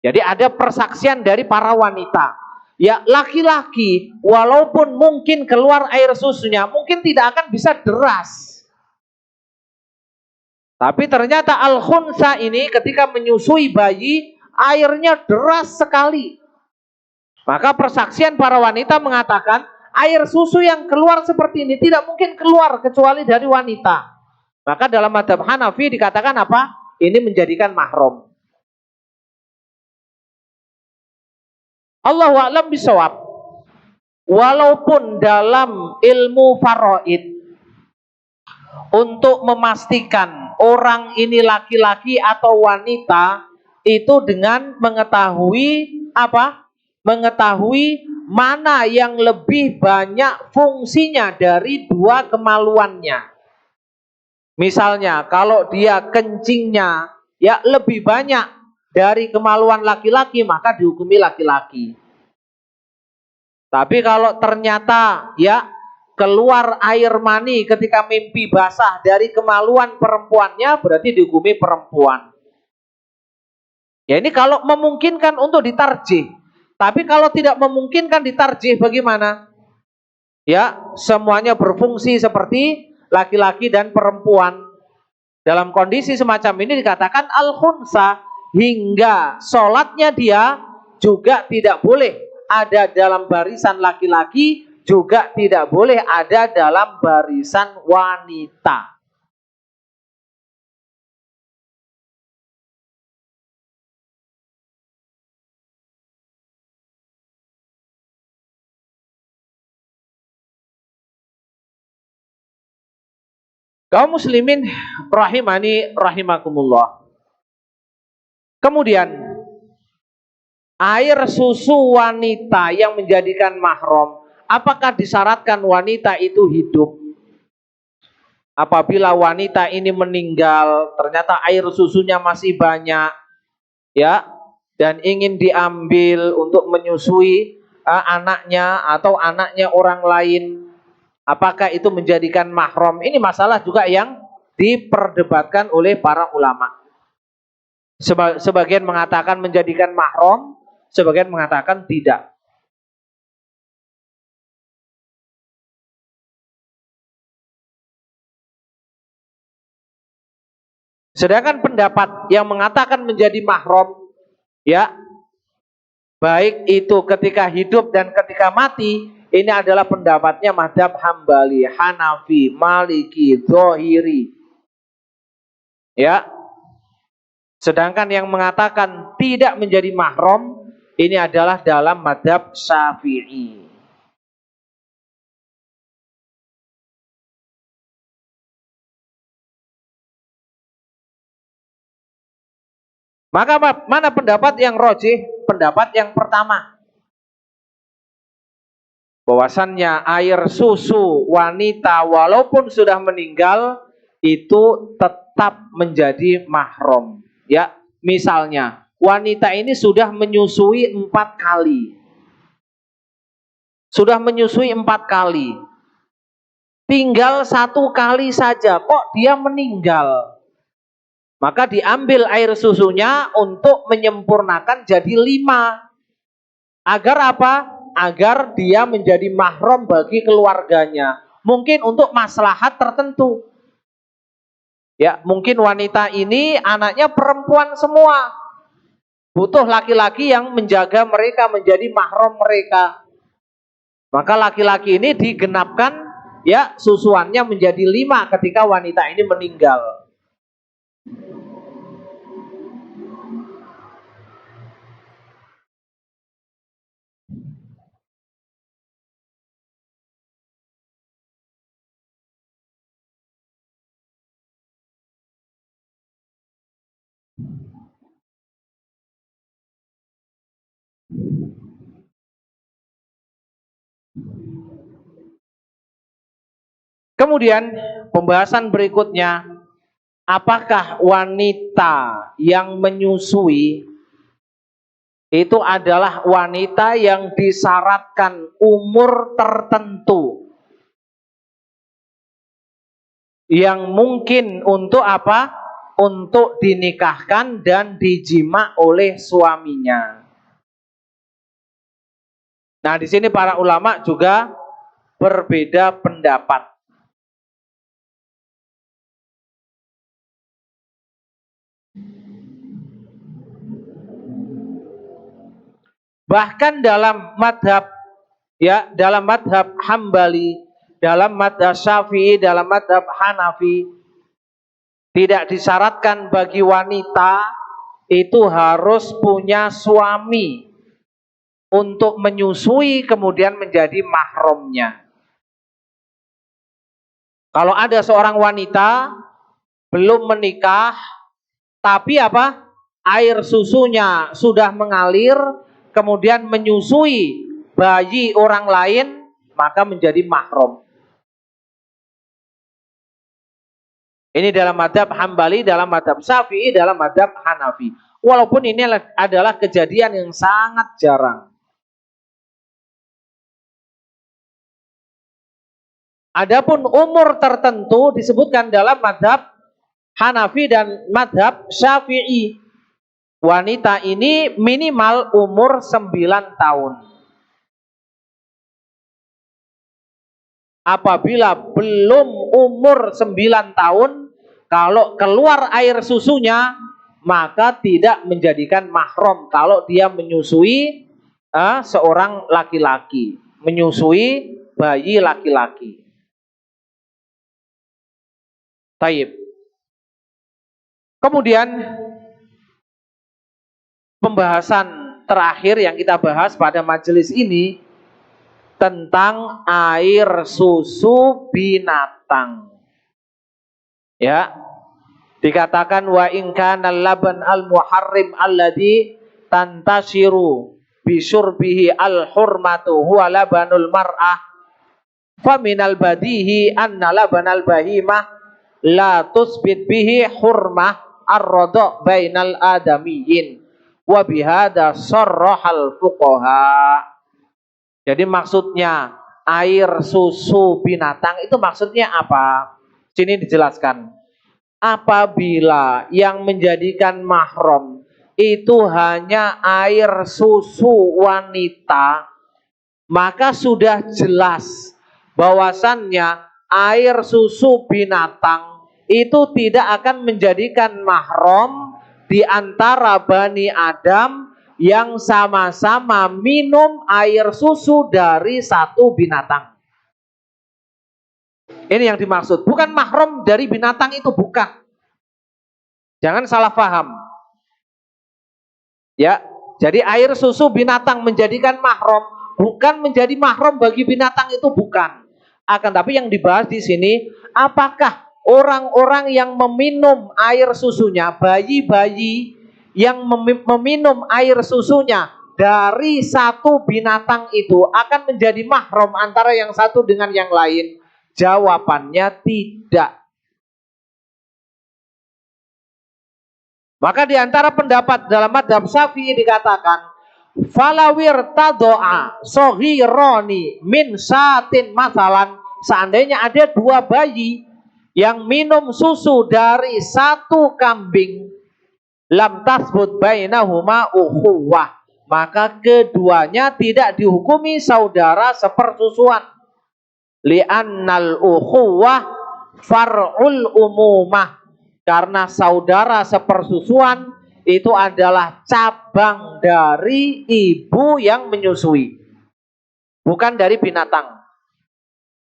Jadi ada persaksian dari para wanita. Ya, laki-laki walaupun mungkin keluar air susunya, mungkin tidak akan bisa deras. Tapi ternyata al-khunsa ini ketika menyusui bayi, airnya deras sekali. Maka persaksian para wanita mengatakan, air susu yang keluar seperti ini tidak mungkin keluar kecuali dari wanita. Maka dalam mazhab Hanafi dikatakan apa? Ini menjadikan mahram. Allahu a'lam bishawab. Walaupun dalam ilmu faraid untuk memastikan orang ini laki-laki atau wanita itu dengan mengetahui apa? Mengetahui mana yang lebih banyak fungsinya dari dua kemaluannya. Misalnya kalau dia kencingnya ya lebih banyak dari kemaluan laki-laki, maka dihukumi laki-laki. Tapi kalau ternyata ya keluar air mani ketika mimpi basah dari kemaluan perempuannya, berarti dihukumi perempuan. Ya ini kalau memungkinkan untuk ditarjih. Tapi kalau tidak memungkinkan ditarjih bagaimana? Ya, semuanya berfungsi seperti laki-laki dan perempuan. Dalam kondisi semacam ini dikatakan al-khunsa, hingga sholatnya dia juga tidak boleh ada dalam barisan laki-laki, juga tidak boleh ada dalam barisan wanita. Kaum muslimin rahimani rahimakumullah. Kemudian air susu wanita yang menjadikan mahram, apakah disyaratkan wanita itu hidup? Apabila wanita ini meninggal, ternyata air susunya masih banyak, ya, dan ingin diambil untuk menyusui anaknya atau anaknya orang lain, apakah itu menjadikan mahram? Ini masalah juga yang diperdebatkan oleh para ulama. Sebagian mengatakan menjadikan mahram, sebagian mengatakan tidak. Sedangkan pendapat yang mengatakan menjadi mahram, ya, baik itu ketika hidup dan ketika mati, ini adalah pendapatnya mazhab Hambali, Hanafi, Maliki, Zahiri. Ya. Sedangkan yang mengatakan tidak menjadi mahram, ini adalah dalam mazhab Syafi'i. Maka mana pendapat yang rajih? Pendapat yang pertama. Bahwasannya air susu wanita walaupun sudah meninggal itu tetap menjadi mahram. Ya, misalnya wanita ini sudah menyusui 4 kali. Sudah menyusui 4 kali. Tinggal 1 kali saja kok dia meninggal. Maka diambil air susunya untuk menyempurnakan jadi 5. Agar apa? Agar dia menjadi mahram bagi keluarganya. Mungkin untuk maslahat tertentu. Ya, mungkin wanita ini anaknya perempuan semua. Butuh laki-laki yang menjaga mereka, menjadi mahram mereka. Maka laki-laki ini digenapkan ya susuannya menjadi 5 ketika wanita ini meninggal. Kemudian pembahasan berikutnya, apakah wanita yang menyusui itu adalah wanita yang disyaratkan umur tertentu yang mungkin untuk apa? untuk dinikahkan dan dijima oleh suaminya. Nah, di sini para ulama juga berbeda pendapat. Bahkan dalam madhab, ya, dalam madhab Hambali, dalam madhab Syafi'i, dalam madhab Hanafi, tidak disyaratkan bagi wanita itu harus punya suami untuk menyusui kemudian menjadi mahramnya. Kalau ada seorang wanita belum menikah, tapi apa? Air susunya sudah mengalir, kemudian menyusui bayi orang lain, maka menjadi mahram. Ini dalam madhab Hambali, dalam madhab Syafi'i, dalam madhab Hanafi. Walaupun ini adalah kejadian yang sangat jarang. Adapun umur tertentu disebutkan dalam madhab Hanafi dan madhab Syafi'i. Wanita ini minimal umur 9 tahun. Apabila belum umur 9 tahun, kalau keluar air susunya, maka tidak menjadikan mahram kalau dia menyusui seorang laki-laki, menyusui bayi laki-laki. Taib. Kemudian pembahasan terakhir yang kita bahas pada majelis ini tentang air susu binatang. Ya. Dikatakan wa in kana laban al-muharrim alladhi tantasiru bi syurbihi al-hurmatu huwa labanul mar'ah fa minal badihi anna labanal bahimah la tusbit bihi hurmah ar-radha bainal adamiyyin wa bihada sarrahal fuqaha. Jadi maksudnya air susu binatang itu maksudnya apa? Sini dijelaskan. Apabila yang menjadikan mahram itu hanya air susu wanita, maka sudah jelas bahwasannya air susu binatang itu tidak akan menjadikan mahram di antara Bani Adam yang sama-sama minum air susu dari satu binatang. Ini yang dimaksud. Bukan mahram dari binatang itu, bukan. Jangan salah paham. Ya, jadi air susu binatang menjadikan mahram, bukan menjadi mahram bagi binatang itu, bukan. Akan tapi yang dibahas di sini, apakah orang-orang yang meminum air susunya, bayi-bayi yang meminum air susunya dari satu binatang itu akan menjadi mahram antara yang satu dengan yang lain? Jawabannya tidak. Maka di antara pendapat dalam madhab Syafi'i dikatakan falawir tadoa sohironi min satin masalan, seandainya ada dua bayi yang minum susu dari satu kambing, lam tasbut bainahuma ukhuwah, maka keduanya tidak dihukumi saudara sepersusuan. Li'annal ukhuwah far'ul umumah, karena saudara sepersusuan itu adalah cabang dari ibu yang menyusui, bukan dari binatang.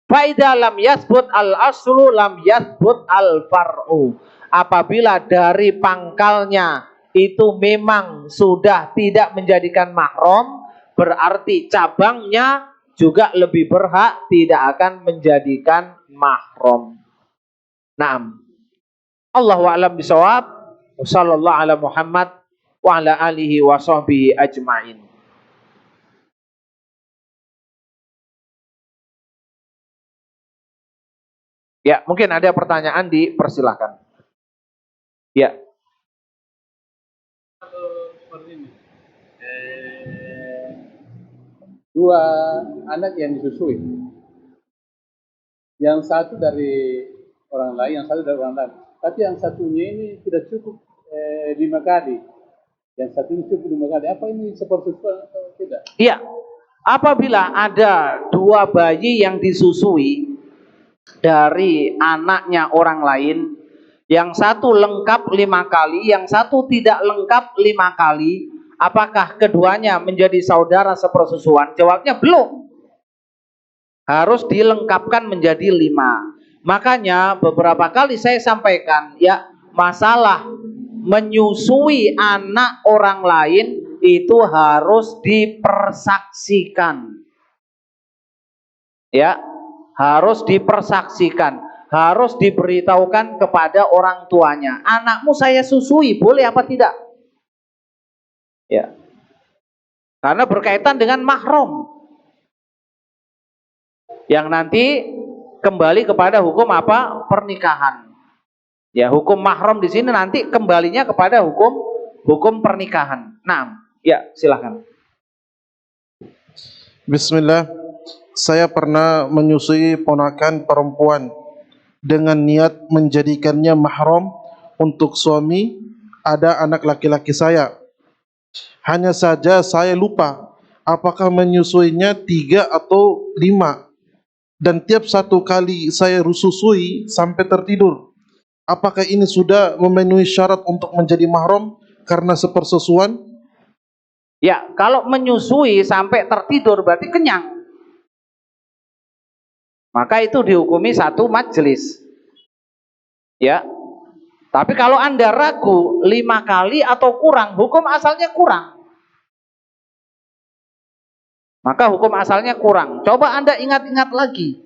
Faida lam yasbut al aslu lam yasbut al far'u. Apabila dari pangkalnya itu memang sudah tidak menjadikan mahram, berarti cabangnya juga lebih berhak tidak akan menjadikan mahram. Naam. Allahu a'lam bishawab. Wassallallahu ala Muhammad wa ala alihi wa sahbihi ajma'in. Ya, mungkin ada pertanyaan, dipersilahkan. Ya. Dua anak yang disusui, yang satu dari orang lain, yang satu dari orang lain, Tapi yang satunya ini tidak cukup 5 kali. Yang satu ini cukup 5 kali. Apa ini sepersusuan atau tidak? Iya. Apabila ada dua bayi yang disusui dari anaknya orang lain, yang satu lengkap 5 kali, yang satu tidak lengkap 5 kali, apakah keduanya menjadi saudara sepersusuan? Jawabnya belum. Harus dilengkapkan menjadi 5. Makanya beberapa kali saya sampaikan ya, masalah menyusui anak orang lain itu harus dipersaksikan. Ya, harus dipersaksikan, harus diberitahukan kepada orang tuanya. Anakmu saya susui, boleh apa tidak? Ya. Karena berkaitan dengan mahram. Yang nanti kembali kepada hukum apa? Pernikahan. Ya, hukum mahram di sini nanti kembalinya kepada hukum pernikahan. Nah, ya, silakan. Bismillah, saya pernah menyusui ponakan perempuan dengan niat menjadikannya mahram untuk suami ada anak laki-laki saya. Hanya saja saya lupa apakah menyusuinya 3 atau 5. Dan tiap satu kali saya susui sampai tertidur. Apakah ini sudah memenuhi syarat untuk menjadi mahram karena sepersusuan? Ya, kalau menyusui sampai tertidur berarti kenyang. Maka itu dihukumi 1 majelis. Ya. Tapi kalau Anda ragu 5 kali atau kurang, hukum asalnya kurang. Maka hukum asalnya kurang. Coba Anda ingat-ingat lagi.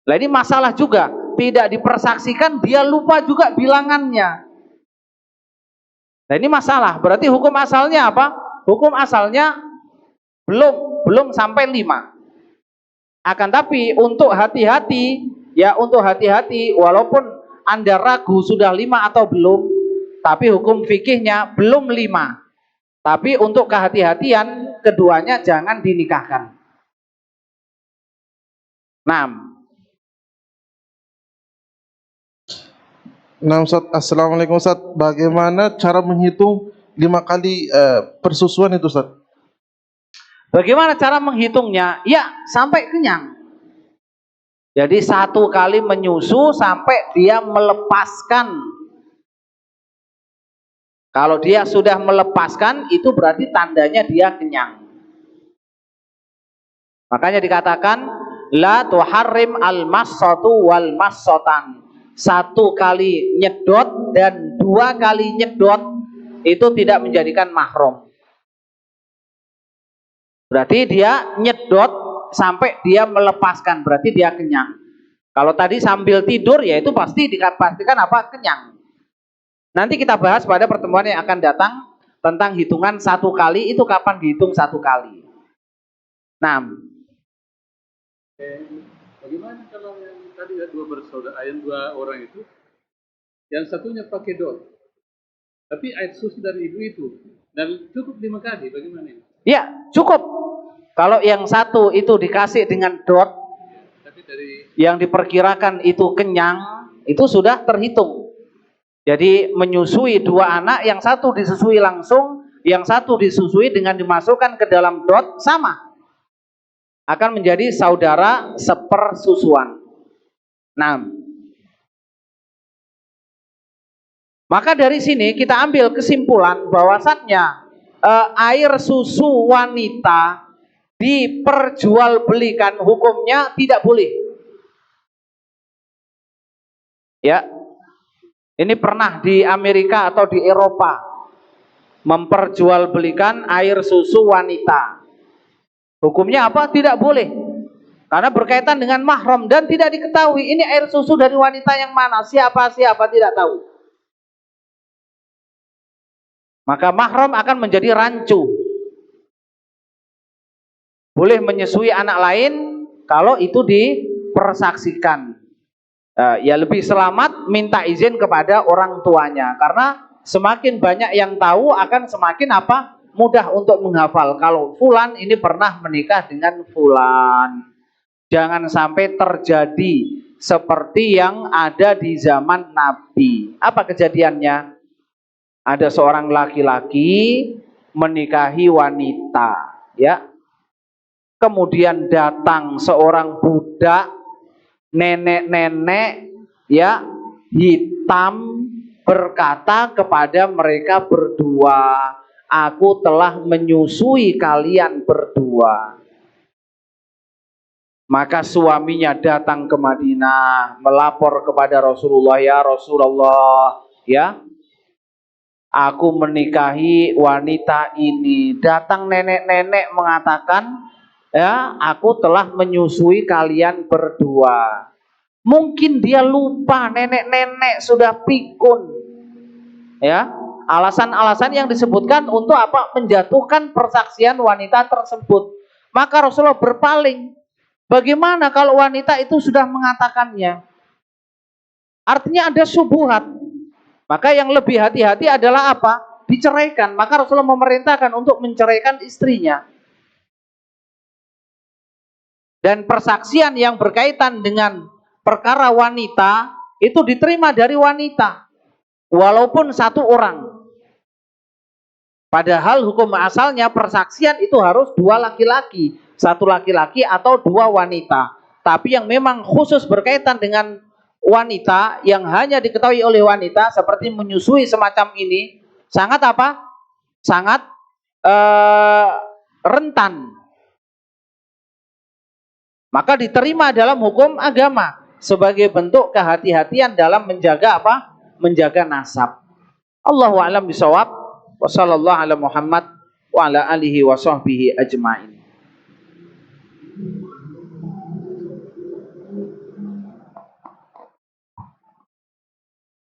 Nah, ini masalah juga. Tidak dipersaksikan, dia lupa juga bilangannya. Nah, ini masalah. Berarti hukum asalnya apa? Hukum asalnya belum sampai 5. Akan tapi untuk hati-hati, ya untuk hati-hati, walaupun Anda ragu sudah 5 atau belum, tapi hukum fikihnya belum 5. Tapi untuk kehati-hatian, keduanya jangan dinikahkan. 6. Nah, Ustaz, Assalamualaikum Ustaz. Bagaimana cara menghitung 5 kali persusuan itu Ustaz? Bagaimana cara menghitungnya? Ya, sampai kenyang. Jadi 1 kali menyusu sampai dia melepaskan. Kalau dia sudah melepaskan, itu berarti tandanya dia kenyang. Makanya dikatakan la tuharrim al-massatu wal massotan. 1 kali nyedot dan 2 kali nyedot itu tidak menjadikan mahram. Berarti dia nyedot sampai dia melepaskan, berarti dia kenyang. Kalau tadi sambil tidur, ya itu pasti dipastikan apa? Kenyang. Nanti kita bahas pada pertemuan yang akan datang tentang hitungan 1 kali itu kapan dihitung 1 kali. 6. Bagaimana kalau yang tadi ada 2 bersaudara, yang 2 orang itu, yang satunya pakai dot, tapi air susu dari ibu itu, dan cukup 5 kali, bagaimana ini? Ya, cukup. Kalau yang satu itu dikasih dengan dot, Tapi dari yang diperkirakan itu kenyang, itu sudah terhitung. Jadi menyusui 2 anak, yang satu disusui langsung, yang satu disusui dengan dimasukkan ke dalam dot, sama. Akan menjadi saudara sepersusuan. 6. Maka dari sini kita ambil kesimpulan bahwasannya air susu wanita diperjualbelikan, hukumnya tidak boleh. Ya, ini pernah di Amerika atau di Eropa memperjualbelikan air susu wanita. Hukumnya apa? Tidak boleh. Karena berkaitan dengan mahram dan tidak diketahui ini air susu dari wanita yang mana, siapa tidak tahu. Maka mahram akan menjadi rancu. Boleh menyusui anak lain kalau itu dipersaksikan. Ya lebih selamat minta izin kepada orang tuanya, karena semakin banyak yang tahu akan semakin apa? Mudah untuk menghafal. Kalau fulan ini pernah menikah dengan fulan. Jangan sampai terjadi seperti yang ada di zaman Nabi. Apa kejadiannya? Ada seorang laki-laki menikahi wanita, ya. Kemudian datang seorang budak, nenek-nenek, ya, hitam, berkata kepada mereka berdua, aku telah menyusui kalian berdua. Maka suaminya datang ke Madinah, melapor kepada Rasulullah, ya Rasulullah, ya, aku menikahi wanita ini. Datang nenek-nenek mengatakan, ya, aku telah menyusui kalian berdua. Mungkin dia lupa, nenek-nenek sudah pikun, ya. Alasan-alasan yang disebutkan untuk apa? Menjatuhkan persaksian wanita tersebut. Maka Rasulullah berpaling. Bagaimana kalau wanita itu sudah mengatakannya? Artinya ada syubhat. Maka yang lebih hati-hati adalah apa? Diceraikan. Maka Rasulullah memerintahkan untuk menceraikan istrinya. Dan persaksian yang berkaitan dengan perkara wanita itu diterima dari wanita, walaupun satu orang. Padahal hukum asalnya persaksian itu harus dua laki-laki, satu laki-laki atau dua wanita. Tapi yang memang khusus berkaitan dengan wanita, yang hanya diketahui oleh wanita, seperti menyusui semacam ini, sangat apa? Sangat rentan. Maka diterima dalam hukum agama sebagai bentuk kehati-hatian dalam menjaga apa? Menjaga nasab. Allahu a'lam bishawab. Wassallallahu ala Muhammad wa ala alihi wa sahbihi ajma'in.